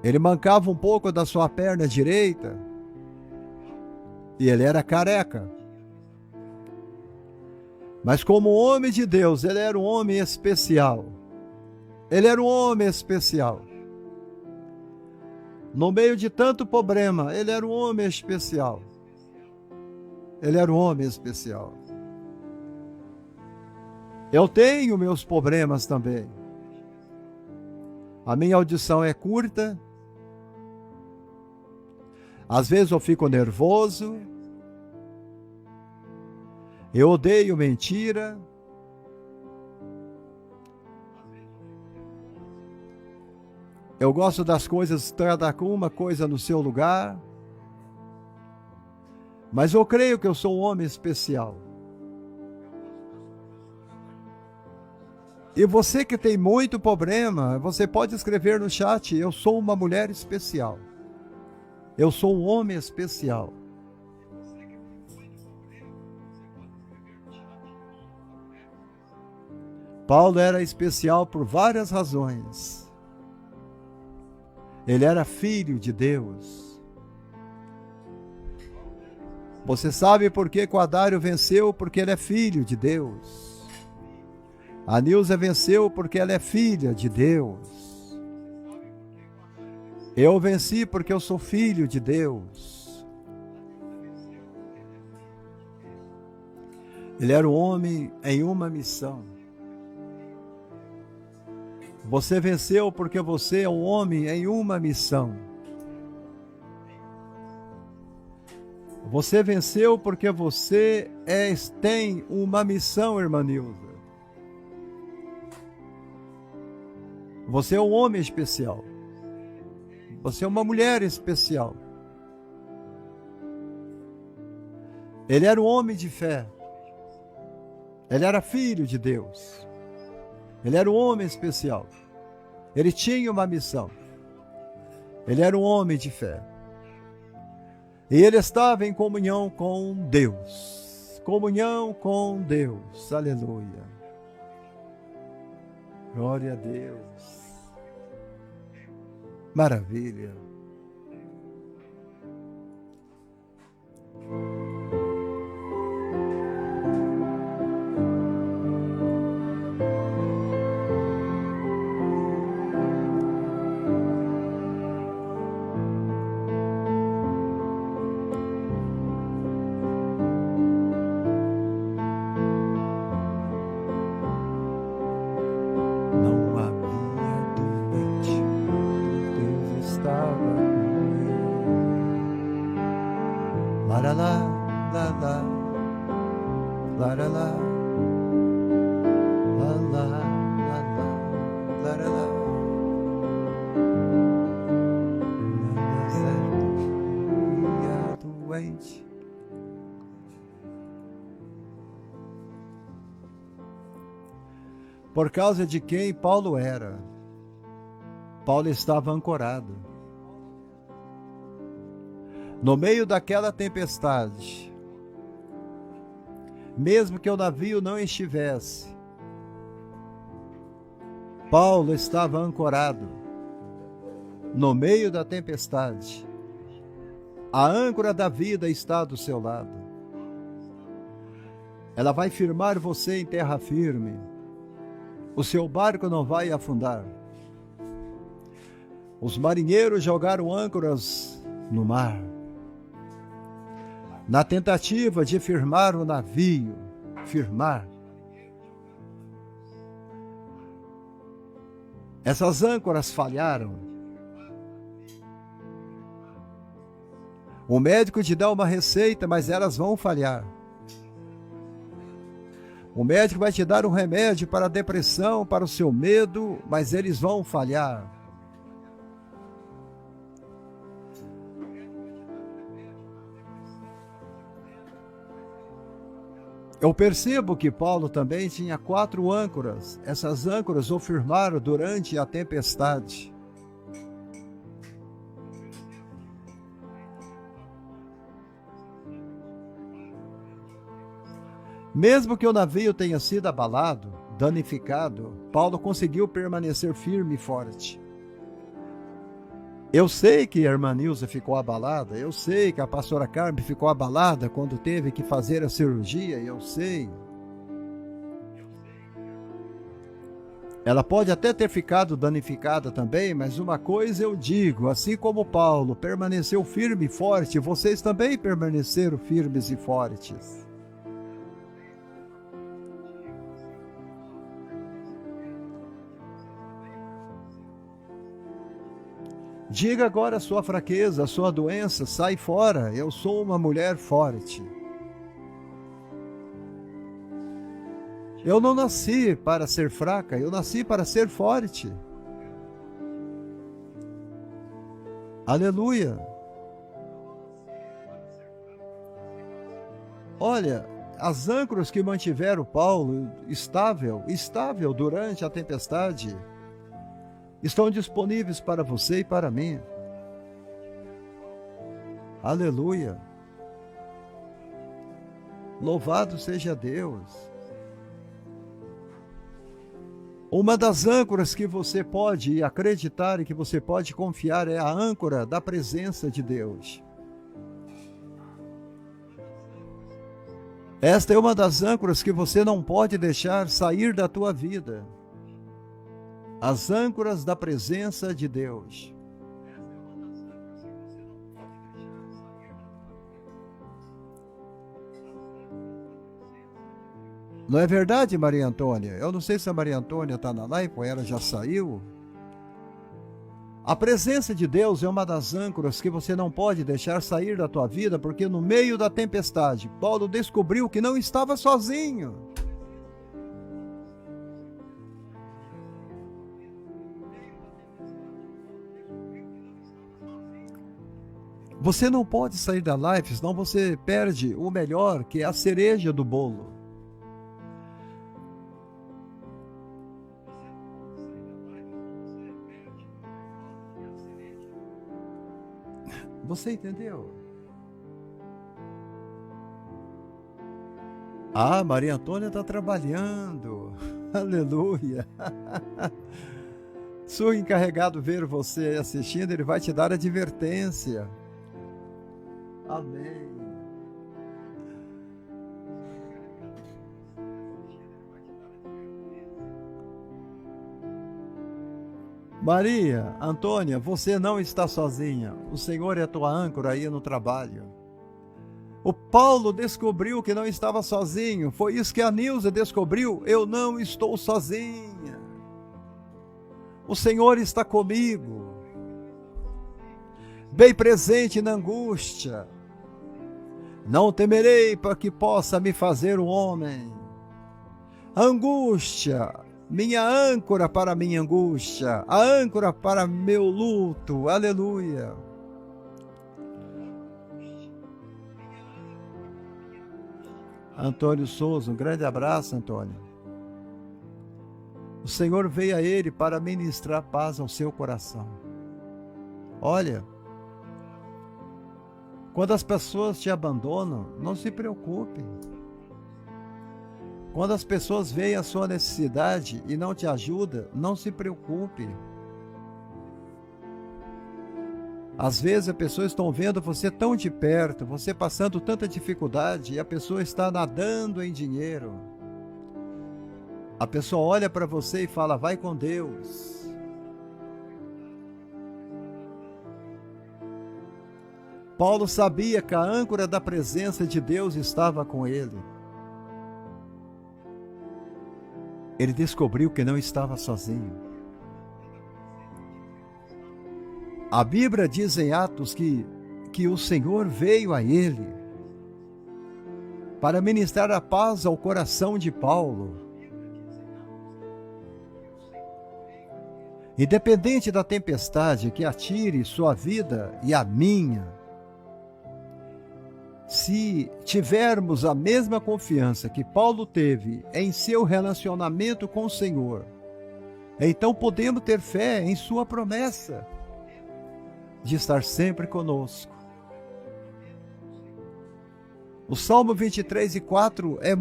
Ele mancava um pouco da sua perna direita. E ele era careca. Mas como homem de Deus, ele era um homem especial. Ele era um homem especial. No meio de tanto problema, ele era um homem especial. Ele era um homem especial. Eu tenho meus problemas também. A minha audição é curta. Às vezes eu fico nervoso. Eu odeio mentira. Eu gosto das coisas, cada uma coisa no seu lugar. Mas eu creio que eu sou um homem especial. E você que tem muito problema, você pode escrever no chat: eu sou uma mulher especial. Eu sou um homem especial. Paulo era especial por várias razões. Ele era filho de Deus. Você sabe por que Quadário venceu? Porque ele é filho de Deus. A Nilza venceu porque ela é filha de Deus. Eu venci porque eu sou filho de Deus. Ele era um homem em uma missão. Você venceu porque você é um homem em uma missão. Você venceu porque você tem uma missão, irmã Nilza. Você é um homem especial. Você é uma mulher especial. Ele era um homem de fé. Ele era filho de Deus. Ele era um homem especial. Ele tinha uma missão. Ele era um homem de fé. E ele estava em comunhão com Deus. Comunhão com Deus. Aleluia. Glória a Deus. Maravilha. Não havia doente, Deus estava com ele. Laralá, lalá, laralá, lalá, lalá, laralá. No deserto ia doente. Por causa de quem Paulo era. Paulo estava ancorado. No meio daquela tempestade, mesmo que o navio não estivesse, Paulo estava ancorado. No meio da tempestade, a âncora da vida está do seu lado. Ela vai firmar você em terra firme. O seu barco não vai afundar. Os marinheiros jogaram âncoras no mar, na tentativa de firmar o navio, firmar. Essas âncoras falharam. O médico te dá uma receita, mas elas vão falhar. O médico vai te dar um remédio para a depressão, para o seu medo, mas eles vão falhar. Eu percebo que Paulo também tinha 4 âncoras. Essas âncoras o firmaram durante a tempestade. Mesmo que o navio tenha sido abalado, danificado, Paulo conseguiu permanecer firme e forte. Eu sei que a irmã Nilza ficou abalada, eu sei que a pastora Carmen ficou abalada quando teve que fazer a cirurgia, eu sei. Ela pode até ter ficado danificada também, mas uma coisa eu digo, assim como Paulo permaneceu firme e forte, vocês também permaneceram firmes e fortes. Diga agora a sua fraqueza, a sua doença, sai fora, eu sou uma mulher forte. Eu não nasci para ser fraca, eu nasci para ser forte. Aleluia. Olha, as âncoras que mantiveram Paulo estável durante a tempestade, estão disponíveis para você e para mim. Aleluia. Louvado seja Deus. Uma das âncoras que você pode acreditar e que você pode confiar é a âncora da presença de Deus. Esta é uma das âncoras que você não pode deixar sair da tua vida. As âncoras da presença de Deus. Não é verdade, Maria Antônia? Eu não sei se a Maria Antônia está na live, ou ela já saiu. A presença de Deus é uma das âncoras que você não pode deixar sair da tua vida, porque no meio da tempestade, Paulo descobriu que não estava sozinho. Você não pode sair da live, senão você perde o melhor, que é a cereja do bolo. Você entendeu? Ah, Maria Antônia está trabalhando. Aleluia. Se o encarregado ver você assistindo, ele vai te dar advertência. Amém. Maria Antônia, você não está sozinha. O Senhor é a tua âncora aí no trabalho. O Paulo descobriu que não estava sozinho. Foi isso que a Nilza descobriu. Eu não estou sozinha. O Senhor está comigo. Bem presente na angústia. Não temerei para que possa me fazer um homem. Angústia, minha âncora para minha angústia, a âncora para meu luto. Aleluia. Antônio Souza, um grande abraço, Antônio. O Senhor veio a ele para ministrar paz ao seu coração. Olha, quando as pessoas te abandonam, não se preocupe. Quando as pessoas veem a sua necessidade e não te ajudam, não se preocupe. Às vezes as pessoas estão vendo você tão de perto, você passando tanta dificuldade, e a pessoa está nadando em dinheiro. A pessoa olha para você e fala, vai com Deus. Paulo sabia que a âncora da presença de Deus estava com ele. Ele descobriu que não estava sozinho. A Bíblia diz em Atos que o Senhor veio a ele para ministrar a paz ao coração de Paulo. Independente da tempestade que atire sua vida e a minha, se tivermos a mesma confiança que Paulo teve em seu relacionamento com o Senhor, então podemos ter fé em sua promessa de estar sempre conosco. O Salmo 23:4 é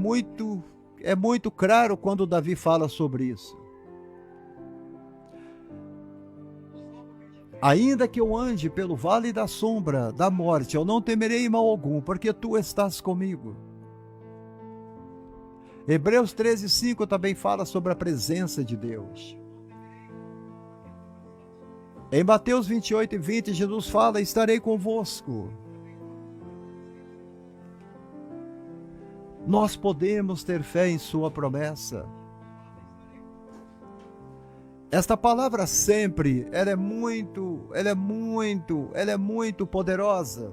muito claro quando Davi fala sobre isso. Ainda que eu ande pelo vale da sombra da morte, eu não temerei mal algum, porque tu estás comigo. Hebreus 13:5 também fala sobre a presença de Deus. Em Mateus 28:20, Jesus fala, estarei convosco. Nós podemos ter fé em sua promessa. Esta palavra sempre, ela é muito poderosa.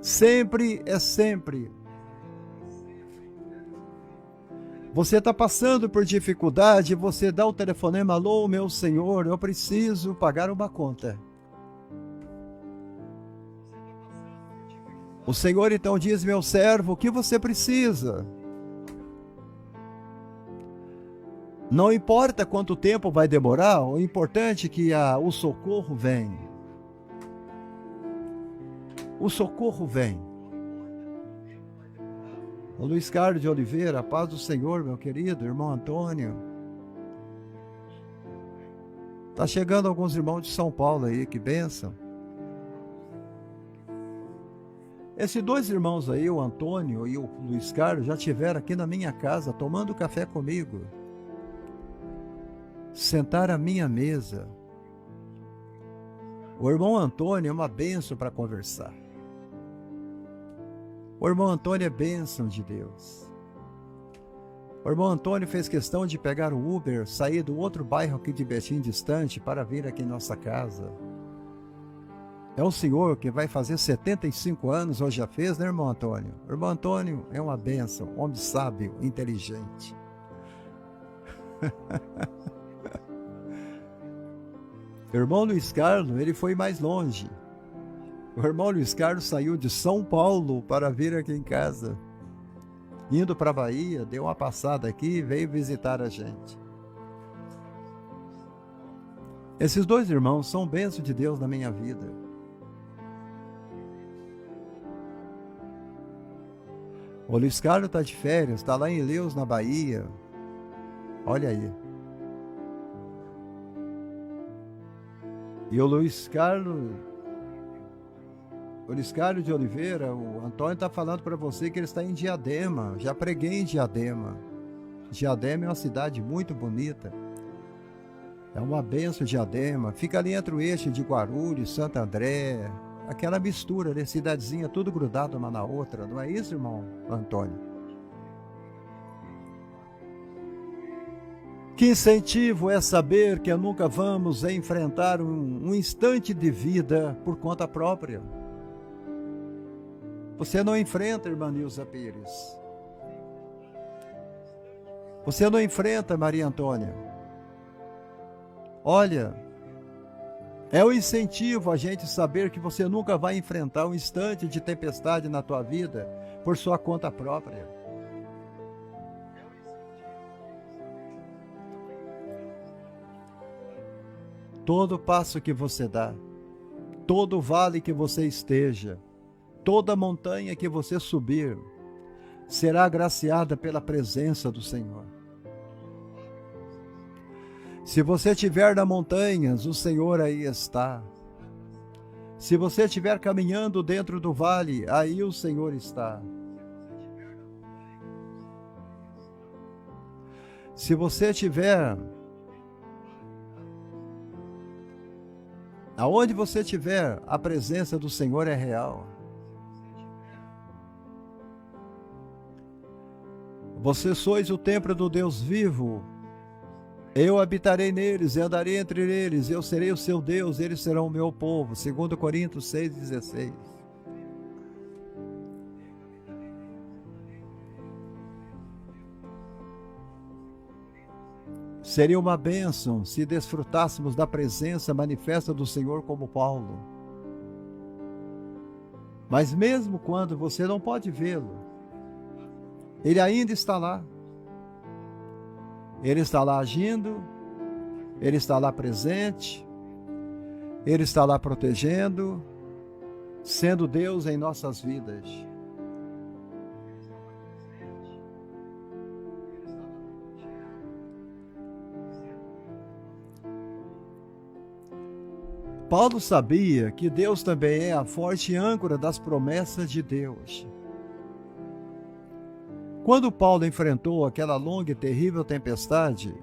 Sempre é sempre. Você está passando por dificuldade, você dá o telefonema, alô, meu senhor, eu preciso pagar uma conta. O Senhor então diz, meu servo, o que você precisa? Não importa quanto tempo vai demorar, o importante é que o socorro vem. O socorro vem. O Luiz Carlos de Oliveira, a paz do Senhor, meu querido irmão Antônio. Tá chegando alguns irmãos de São Paulo aí, que bênção. Esses dois irmãos aí, o Antônio e o Luiz Carlos, já estiveram aqui na minha casa tomando café comigo. Sentar à minha mesa. O irmão Antônio é uma bênção para conversar. O irmão Antônio é bênção de Deus. O irmão Antônio fez questão de pegar o Uber, sair do outro bairro aqui de Betim distante para vir aqui em nossa casa. É um senhor que vai fazer 75 anos, ou já fez, né, irmão Antônio? O irmão Antônio é uma bênção, homem sábio, inteligente. O irmão Luiz Carlos, ele foi mais longe. O irmão Luiz Carlos saiu de São Paulo para vir aqui em casa. Indo para a Bahia, deu uma passada aqui e veio visitar a gente. Esses dois irmãos são bênçãos de Deus na minha vida. O Luiz Carlos está de férias, está lá em Ilhéus, na Bahia. Olha aí. E o Luiz Carlos de Oliveira, o Antônio está falando para você que ele está em Diadema. Já preguei em Diadema. Diadema é uma cidade muito bonita. É uma bênção Diadema. Fica ali entre o eixo de Guarulhos, Santo André. Aquela mistura de cidadezinha, tudo grudado uma na outra. Não é isso, irmão Antônio? Que incentivo é saber que nunca vamos enfrentar um instante de vida por conta própria. Você não enfrenta, irmã Nilza Pires. Você não enfrenta, Maria Antônia. Olha, é o incentivo a gente saber que você nunca vai enfrentar um instante de tempestade na tua vida por sua conta própria. Todo passo que você dá, todo vale que você esteja, toda montanha que você subir, será agraciada pela presença do Senhor. Se você estiver nas montanhas, o Senhor aí está. Se você estiver caminhando dentro do vale, aí o Senhor está. Se você estiver aonde você estiver, a presença do Senhor é real. Você sois o templo do Deus vivo. Eu habitarei neles e andarei entre eles. Eu serei o seu Deus, eles serão o meu povo. 2 Coríntios 6,16. Seria uma bênção se desfrutássemos da presença manifesta do Senhor como Paulo. Mas mesmo quando você não pode vê-lo, Ele ainda está lá. Ele está lá agindo, Ele está lá presente, Ele está lá protegendo, sendo Deus em nossas vidas. Paulo sabia que Deus também é a forte âncora das promessas de Deus. Quando Paulo enfrentou aquela longa e terrível tempestade,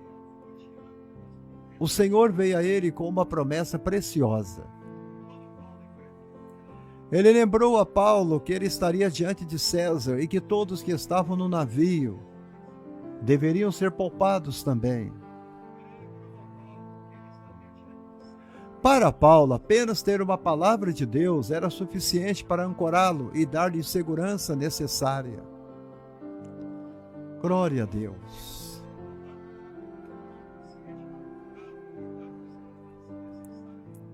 o Senhor veio a ele com uma promessa preciosa. Ele lembrou a Paulo que ele estaria diante de César e que todos que estavam no navio deveriam ser poupados também. Para Paulo, apenas ter uma palavra de Deus era suficiente para ancorá-lo e dar-lhe a segurança necessária. Glória a Deus.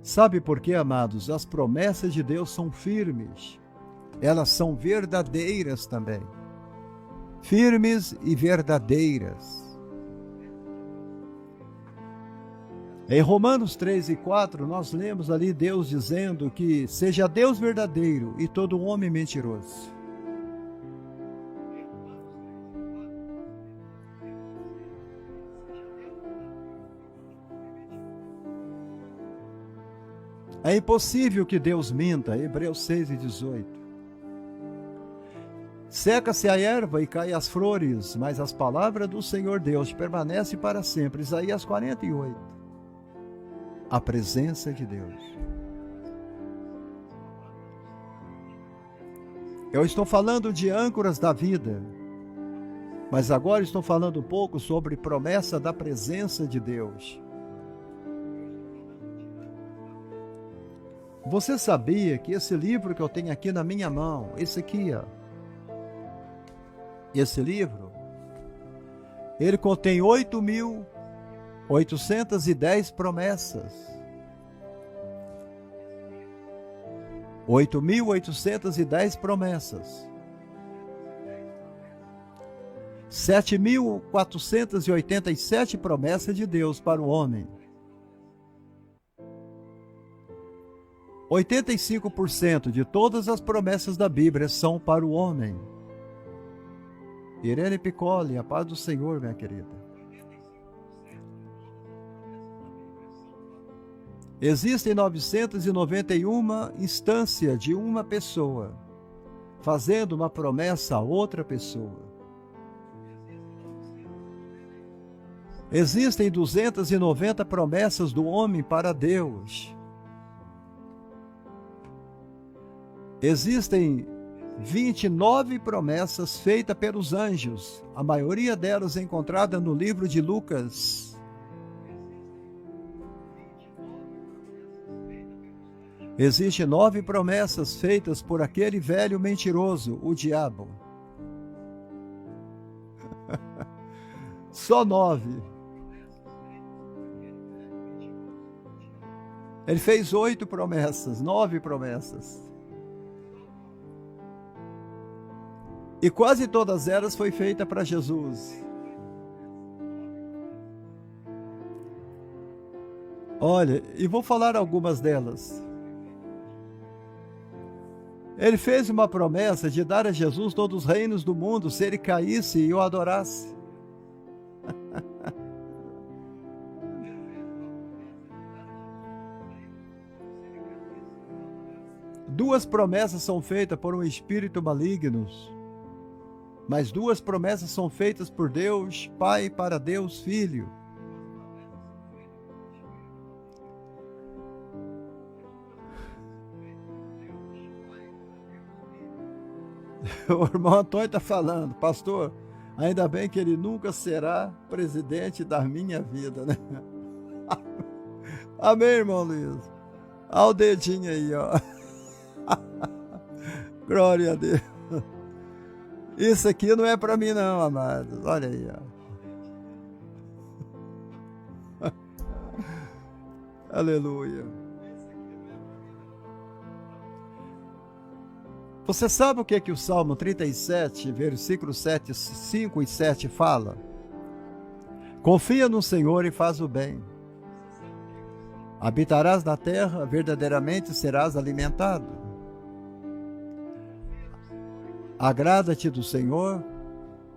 Sabe por quê, amados? As promessas de Deus são firmes. Elas são verdadeiras também. Firmes e verdadeiras. Em Romanos 3 e 4, nós lemos ali Deus dizendo que seja Deus verdadeiro e todo homem mentiroso. É impossível que Deus minta, Hebreus 6 e 18. Seca-se a erva e cai as flores, mas as palavras do Senhor Deus permanecem para sempre. Isaías 48. A presença de Deus. Eu estou falando de âncoras da vida, mas agora estou falando um pouco sobre promessa da presença de Deus. Você sabia que esse livro que eu tenho aqui na minha mão, esse aqui, ó, esse livro, ele contém 8.810 promessas. 8.810 promessas. 7.487 promessas de Deus para o homem. 85% de todas as promessas da Bíblia são para o homem. Irene Piccoli, a paz do Senhor, minha querida. Existem 991 instâncias de uma pessoa, fazendo uma promessa a outra pessoa. Existem 290 promessas do homem para Deus. Existem 29 promessas feitas pelos anjos, a maioria delas encontrada no livro de Lucas. Existem 9 promessas feitas por aquele velho mentiroso, o diabo. Só 9. Ele fez 8 promessas, 9 promessas. E quase todas elas foi feita para Jesus. Olha, e vou falar algumas delas. Ele fez uma promessa de dar a Jesus todos os reinos do mundo se ele caísse e o adorasse. Duas promessas são feitas por um espírito maligno. Mas 2 promessas são feitas por Deus Pai para Deus Filho. O irmão Antônio está falando, pastor, ainda bem que ele nunca será presidente da minha vida, né? Amém, irmão Luiz? Olha o dedinho aí, ó. Glória a Deus. Isso aqui não é para mim não, amados. Olha aí, ó. Aleluia. Você sabe o que o Salmo 37, versículo 7, 5 e 7 fala? Confia no Senhor e faz o bem. Habitarás na terra, verdadeiramente serás alimentado. Agrada-te do Senhor,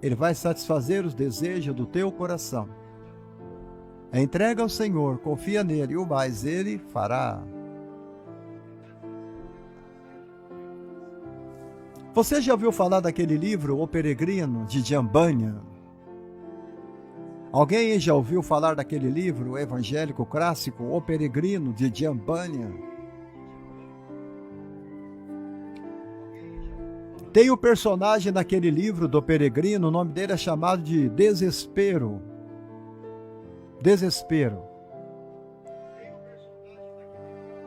Ele vai satisfazer os desejos do teu coração. Entrega ao Senhor, confia nele, e o mais Ele fará. Você já ouviu falar daquele livro, O Peregrino, de John Bunyan? Alguém já ouviu falar daquele livro evangélico clássico, O Peregrino, de John Bunyan? Tem um personagem naquele livro do Peregrino, o nome dele é chamado de Desespero. Desespero.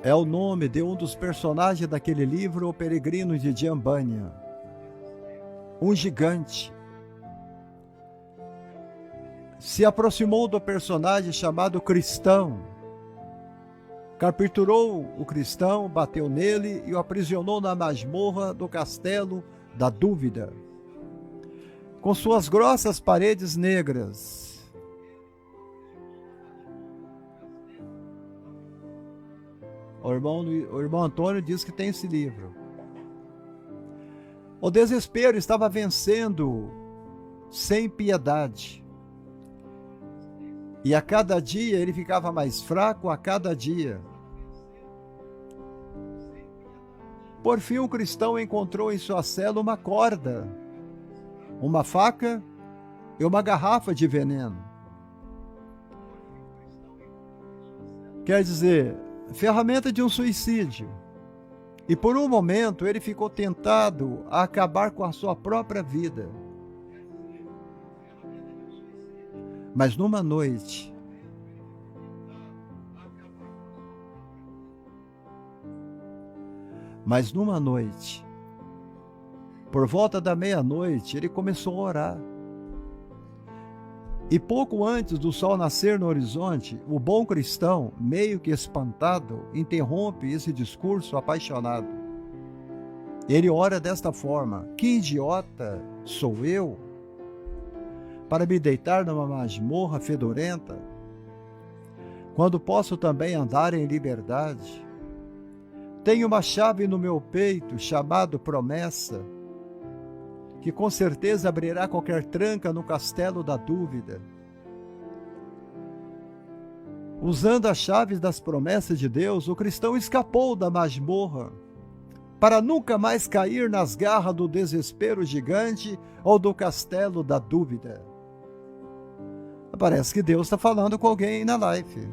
é o nome de um dos personagens daquele livro, O Peregrino de Jean Bunyan. Um gigante se aproximou do personagem chamado Cristão, capturou o cristão, bateu nele e o aprisionou na masmorra do castelo da dúvida, com suas grossas paredes negras. O irmão Antônio diz que tem esse livro. O desespero estava vencendo sem piedade. E a cada dia ele ficava mais fraco, a cada dia. Por fim, o cristão encontrou em sua cela uma corda, uma faca e uma garrafa de veneno. Quer dizer, ferramenta de um suicídio. E por um momento ele ficou tentado a acabar com a sua própria vida. Mas numa noite, por volta da meia-noite, ele começou a orar. E pouco antes do sol nascer no horizonte, o bom cristão, meio que espantado, interrompe esse discurso apaixonado. Ele ora desta forma: que idiota sou eu para me deitar numa masmorra fedorenta, quando posso também andar em liberdade? Tenho uma chave no meu peito, chamado promessa, que com certeza abrirá qualquer tranca no castelo da dúvida. Usando as chaves das promessas de Deus, o cristão escapou da masmorra, para nunca mais cair nas garras do desespero gigante ou do castelo da dúvida. Parece que Deus está falando com alguém na live.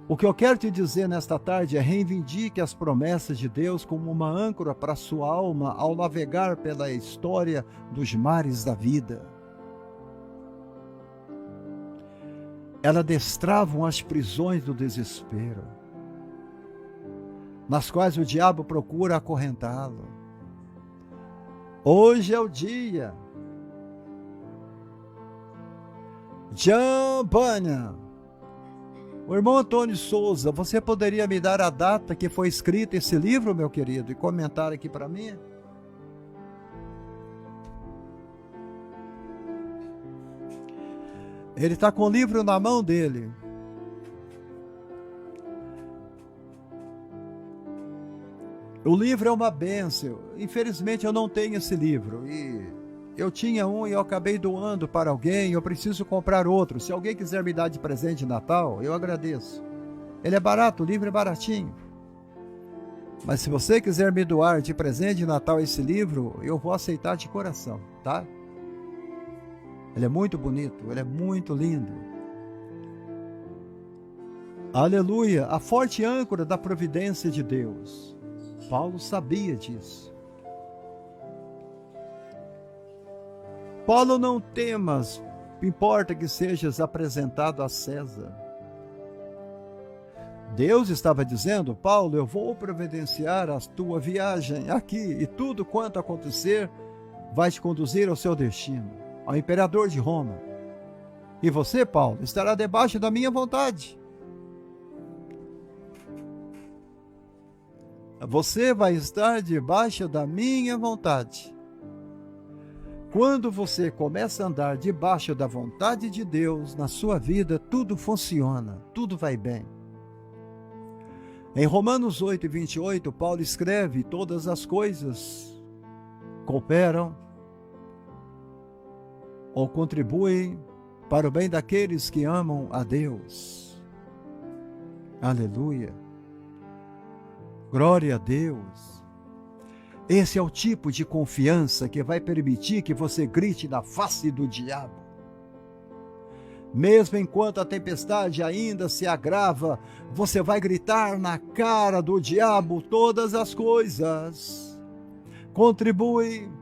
O que eu quero te dizer nesta tarde é: reivindique as promessas de Deus como uma âncora para a sua alma ao navegar pela história dos mares da vida. Elas destravam as prisões do desespero, nas quais o diabo procura acorrentá-lo. Hoje é o dia. Jean Bunyan. O irmão Antônio Souza, você poderia me dar a data que foi escrito esse livro, meu querido, e comentar aqui para mim? Ele está com o livro na mão dele. O livro é uma bênção. Infelizmente eu não tenho esse livro. E eu tinha um e eu acabei doando para alguém. Eu preciso comprar outro. Se alguém quiser me dar de presente de Natal, eu agradeço. Ele é barato, o livro é baratinho. Mas se você quiser me doar de presente de Natal esse livro, eu vou aceitar de coração, tá? Ele é muito bonito, ele é muito lindo. Aleluia, a forte âncora da providência de Deus. Paulo sabia disso. Paulo, não temas, importa que sejas apresentado a César. Deus estava dizendo: Paulo, eu vou providenciar a tua viagem aqui, e tudo quanto acontecer vai te conduzir ao seu destino, ao imperador de Roma. E você, Paulo, estará debaixo da minha vontade. Você vai estar debaixo da minha vontade. Quando você começa a andar debaixo da vontade de Deus, na sua vida, tudo funciona, tudo vai bem. Em Romanos 8:28, Paulo escreve: todas as coisas cooperam ou contribuem para o bem daqueles que amam a Deus. Aleluia. Glória a Deus. Esse é o tipo de confiança que vai permitir que você grite na face do diabo. Mesmo enquanto a tempestade ainda se agrava, você vai gritar na cara do diabo: todas as coisas contribuem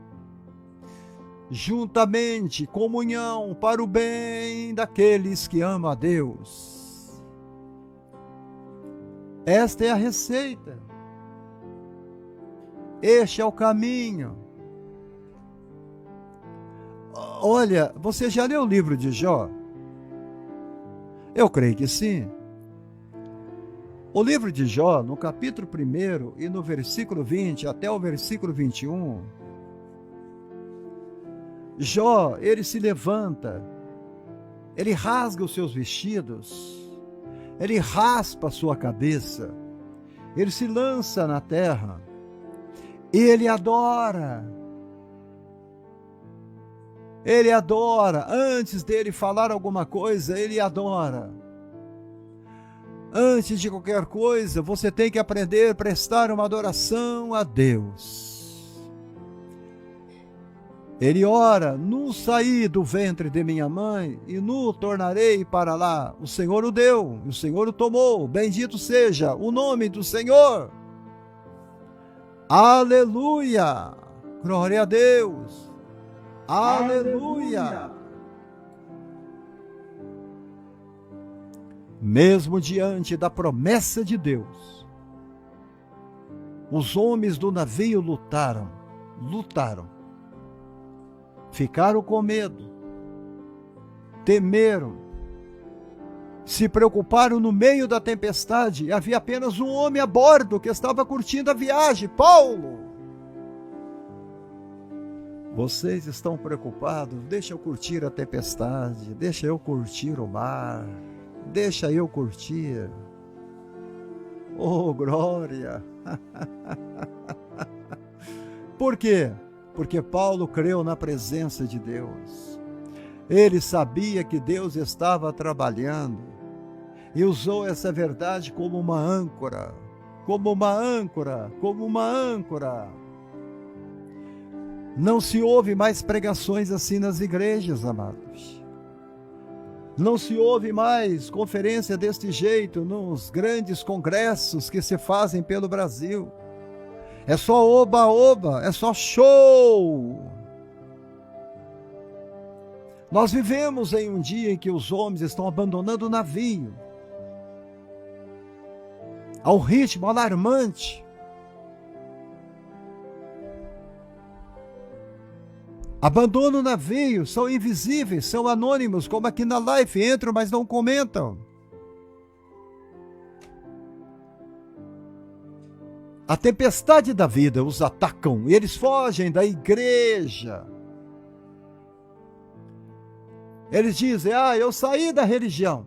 juntamente, comunhão para o bem daqueles que amam a Deus. Esta é a receita. Este é o caminho. Olha, você já leu o livro de Jó? Eu creio que sim. O livro de Jó, no capítulo 1 e no versículo 20 até o versículo 21, Jó, ele se levanta, ele rasga os seus vestidos, ele raspa a sua cabeça, ele se lança na terra, e ele adora. Ele adora. Antes dele falar alguma coisa, ele adora. Antes de qualquer coisa, você tem que aprender a prestar uma adoração a Deus. Ele ora: nu saí do ventre de minha mãe, e nu tornarei para lá. O Senhor o deu, e o Senhor o tomou. Bendito seja o nome do Senhor. Aleluia! Glória a Deus! Aleluia! Mesmo diante da promessa de Deus, os homens do navio lutaram, ficaram com medo, temeram, se preocuparam no meio da tempestade. Havia apenas um homem a bordo que estava curtindo a viagem, Paulo. Vocês estão preocupados? Deixa eu curtir a tempestade, deixa eu curtir o mar, deixa eu curtir. Oh, glória! Por quê? Porque Paulo creu na presença de Deus. Ele sabia que Deus estava trabalhando e usou essa verdade como uma âncora, como uma âncora, como uma âncora. Não se ouve mais pregações assim nas igrejas, amados. Não se ouve mais conferência deste jeito nos grandes congressos que se fazem pelo Brasil. É só oba-oba, é só show. Nós vivemos em um dia em que os homens estão abandonando o navio a um ritmo alarmante. Abandonam o navio, são invisíveis, são anônimos, como aqui na live, entram, mas não comentam. A tempestade da vida os atacam e eles fogem da igreja. Eles dizem: eu saí da religião.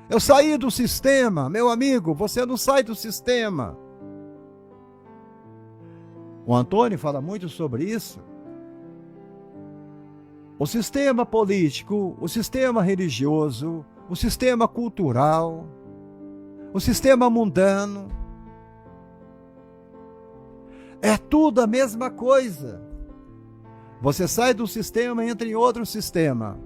Eu saí do sistema. Meu amigo, você não sai do sistema. O Antônio fala muito sobre isso. O sistema político, o sistema religioso, o sistema cultural, o sistema mundano, é tudo a mesma coisa. Você sai do sistema e entra em outro sistema.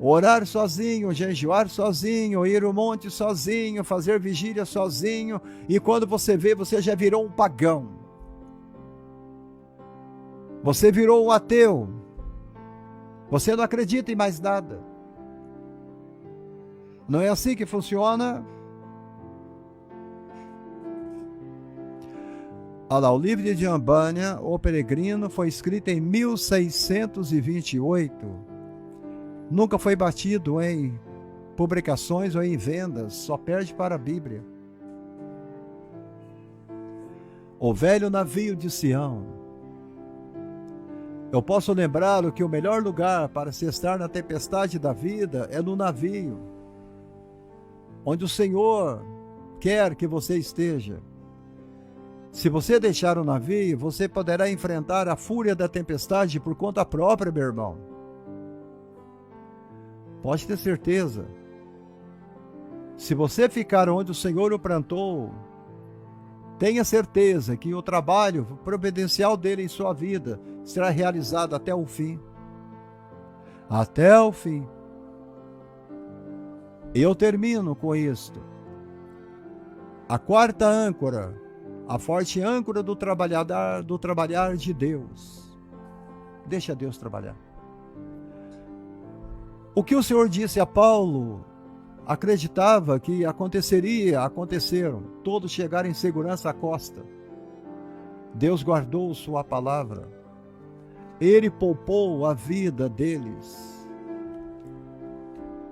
Orar sozinho, jejuar sozinho, ir ao monte sozinho, fazer vigília sozinho, e quando você vê, você já virou um pagão. Você virou um ateu. Você não acredita em mais nada. Não é assim que funciona? Olha lá, o livro de Jambânia, O Peregrino, foi escrito em 1628. Nunca foi batido em publicações ou em vendas, só perde para a Bíblia. O velho navio de Sião. Eu posso lembrá-lo que o melhor lugar para se estar na tempestade da vida é no navio, onde o Senhor quer que você esteja. Se você deixar o navio, você poderá enfrentar a fúria da tempestade por conta própria, meu irmão. Pode ter certeza. Se você ficar onde o Senhor o plantou, tenha certeza que o trabalho providencial dele em sua vida será realizado até o fim. Até o fim. Eu termino com isto. A quarta âncora, a forte âncora do trabalhar de Deus. Deixa Deus trabalhar. O que o Senhor disse a Paulo, acreditava que aconteceria, aconteceram. Todos chegaram em segurança à costa. Deus guardou sua palavra. Ele poupou a vida deles.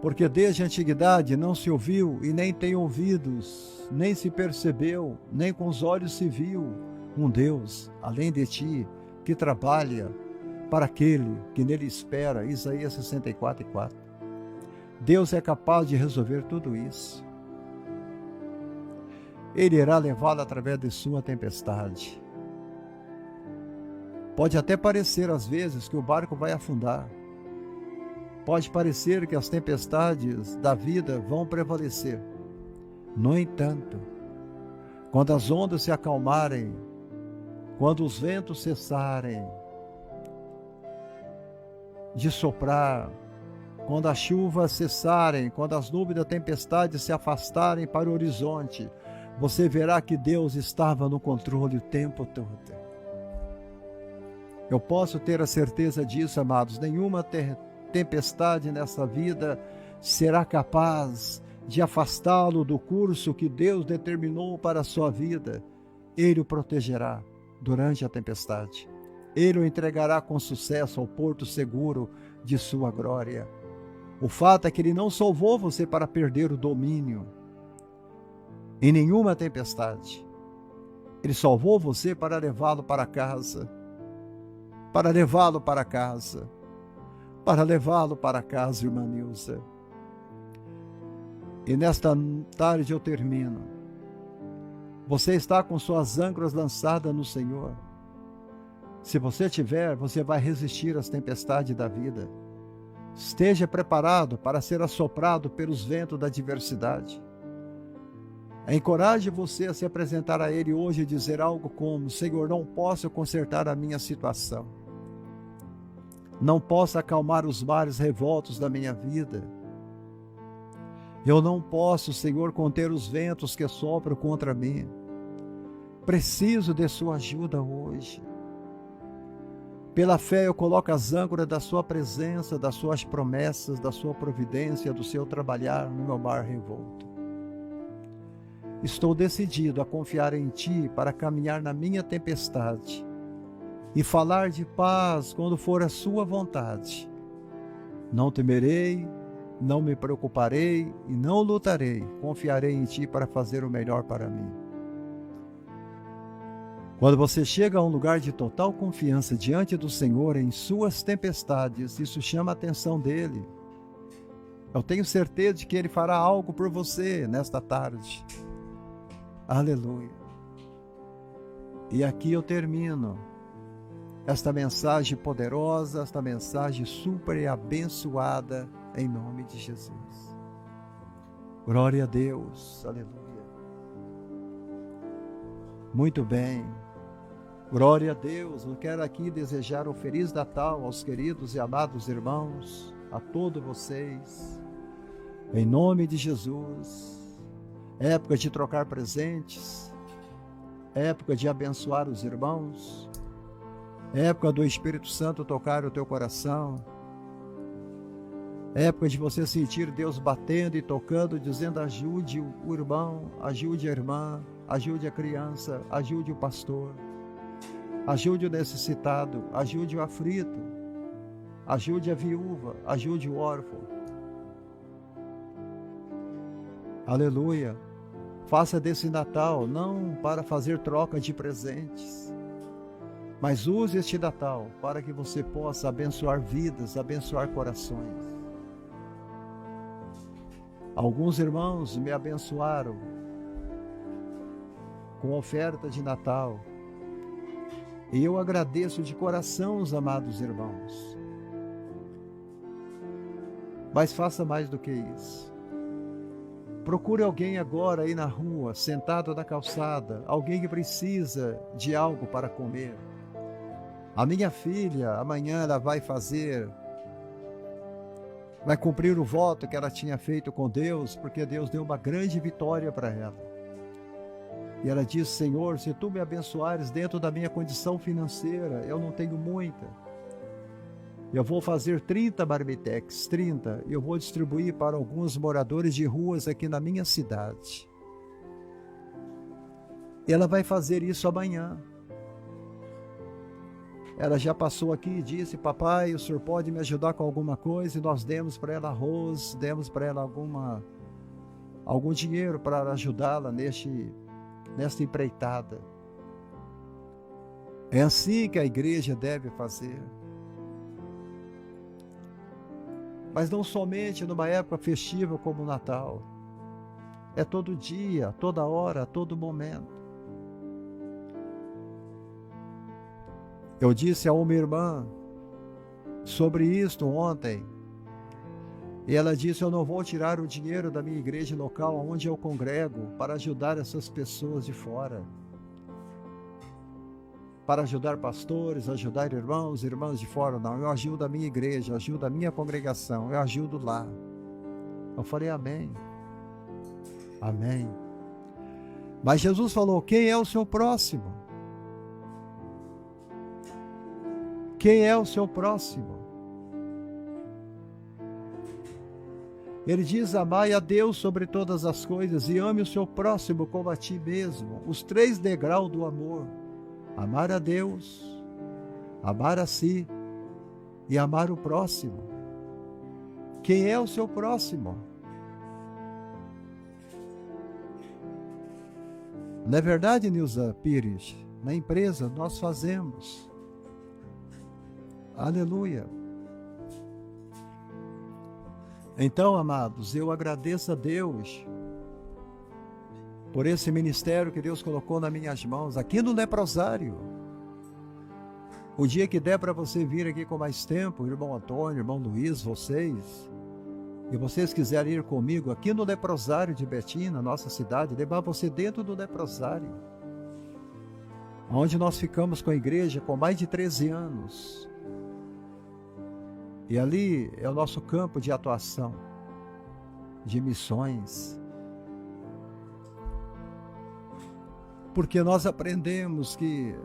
Porque desde a antiguidade não se ouviu e nem tem ouvidos, nem se percebeu, nem com os olhos se viu um Deus, além de ti, que trabalha para aquele que nele espera. Isaías 64:4. Deus é capaz de resolver tudo isso. Ele irá levá-lo através de sua tempestade. Pode até parecer às vezes que o barco vai afundar. Pode parecer que as tempestades da vida vão prevalecer. No entanto, quando as ondas se acalmarem, quando os ventos cessarem de soprar, quando as chuvas cessarem, quando as nuvens da tempestade se afastarem para o horizonte, você verá que Deus estava no controle o tempo todo. Eu posso ter a certeza disso, amados. Nenhuma tempestade nessa vida será capaz de afastá-lo do curso que Deus determinou para a sua vida. Ele o protegerá durante a tempestade. Ele o entregará com sucesso ao porto seguro de sua glória. O fato é que Ele não salvou você para perder o domínio em nenhuma tempestade. Ele salvou você para levá-lo para casa. Para levá-lo para casa. Para levá-lo para casa, irmã Nilza. E nesta tarde eu termino. Você está com suas âncoras lançadas no Senhor. Se você tiver, você vai resistir às tempestades da vida. Esteja preparado para ser assoprado pelos ventos da adversidade. Encoraje você a se apresentar a Ele hoje e dizer algo como: Senhor, não posso consertar a minha situação. Não posso acalmar os mares revoltos da minha vida. Eu não posso, Senhor, conter os ventos que sopram contra mim. Preciso de sua ajuda hoje. Pela fé eu coloco as âncoras da sua presença, das suas promessas, da sua providência, do seu trabalhar no meu mar revolto. Estou decidido a confiar em Ti para caminhar na minha tempestade e falar de paz quando for a sua vontade. Não temerei, não me preocuparei e não lutarei. Confiarei em Ti para fazer o melhor para mim. Quando você chega a um lugar de total confiança diante do Senhor em suas tempestades, isso chama a atenção dEle. Eu tenho certeza de que Ele fará algo por você nesta tarde. Aleluia. E aqui eu termino esta mensagem poderosa, esta mensagem super abençoada, em nome de Jesus. Glória a Deus, aleluia. Muito bem, glória a Deus. Eu quero aqui desejar um Feliz Natal aos queridos e amados irmãos, a todos vocês, em nome de Jesus. Época de trocar presentes, época de abençoar os irmãos, época do Espírito Santo tocar o teu coração, época de você sentir Deus batendo e tocando, dizendo: ajude o irmão, ajude a irmã, ajude a criança, ajude o pastor, ajude o necessitado, ajude o aflito, ajude a viúva, ajude o órfão. Aleluia. Faça desse Natal não para fazer troca de presentes, mas use este Natal para que você possa abençoar vidas, abençoar corações. Alguns irmãos me abençoaram com oferta de Natal, e eu agradeço de coração os amados irmãos. Mas faça mais do que isso. Procure alguém agora aí na rua, sentado na calçada, alguém que precisa de algo para comer. A minha filha, amanhã ela vai cumprir o voto que ela tinha feito com Deus, porque Deus deu uma grande vitória para ela. E ela disse: Senhor, se Tu me abençoares dentro da minha condição financeira, eu não tenho muita, Eu vou fazer 30 marmitex, 30, e eu vou distribuir para alguns moradores de ruas aqui na minha cidade. Ela vai fazer isso amanhã. Ela já passou aqui e disse: papai, o senhor pode me ajudar com alguma coisa? E nós demos para ela arroz, demos para ela algum dinheiro para ajudá-la nesta empreitada. É assim que a igreja deve fazer. Mas não somente numa época festiva como o Natal. É todo dia, toda hora, todo momento. Eu disse a uma irmã sobre isto ontem, e ela disse: eu não vou tirar o dinheiro da minha igreja local onde eu congrego para ajudar essas pessoas de fora, para ajudar pastores, ajudar irmãos, irmãs de fora. Não, eu ajudo a minha igreja, ajudo a minha congregação, eu ajudo lá. Eu falei: amém, amém. Mas Jesus falou: quem é o seu próximo? Quem é o seu próximo? Ele diz: amai a Deus sobre todas as coisas e ame o seu próximo como a ti mesmo. Os 3 degraus do amor: amar a Deus, amar a si e amar o próximo. Quem é o seu próximo? Não é verdade, Nilza Pires? Na empresa nós fazemos. Aleluia. Então, amados, eu agradeço a Deus por esse ministério que Deus colocou nas minhas mãos, aqui no leprosário. O dia que der para você vir aqui com mais tempo, irmão Antônio, irmão Luiz, e vocês quiserem ir comigo aqui no leprosário de Betim, na nossa cidade, levar você dentro do leprosário, onde nós ficamos com a igreja com mais de 13 anos. E ali é o nosso campo de atuação, de missões. Porque nós aprendemos que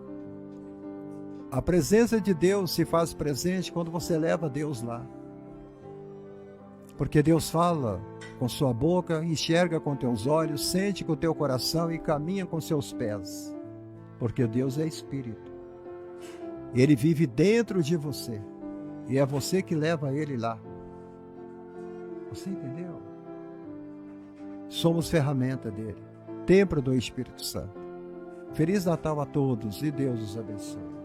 a presença de Deus se faz presente quando você leva Deus lá. Porque Deus fala com sua boca, enxerga com teus olhos, sente com teu coração e caminha com seus pés. Porque Deus é Espírito. Ele vive dentro de você. E é você que leva Ele lá. Você entendeu? Somos ferramenta dele. Templo do Espírito Santo. Feliz Natal a todos e Deus os abençoe.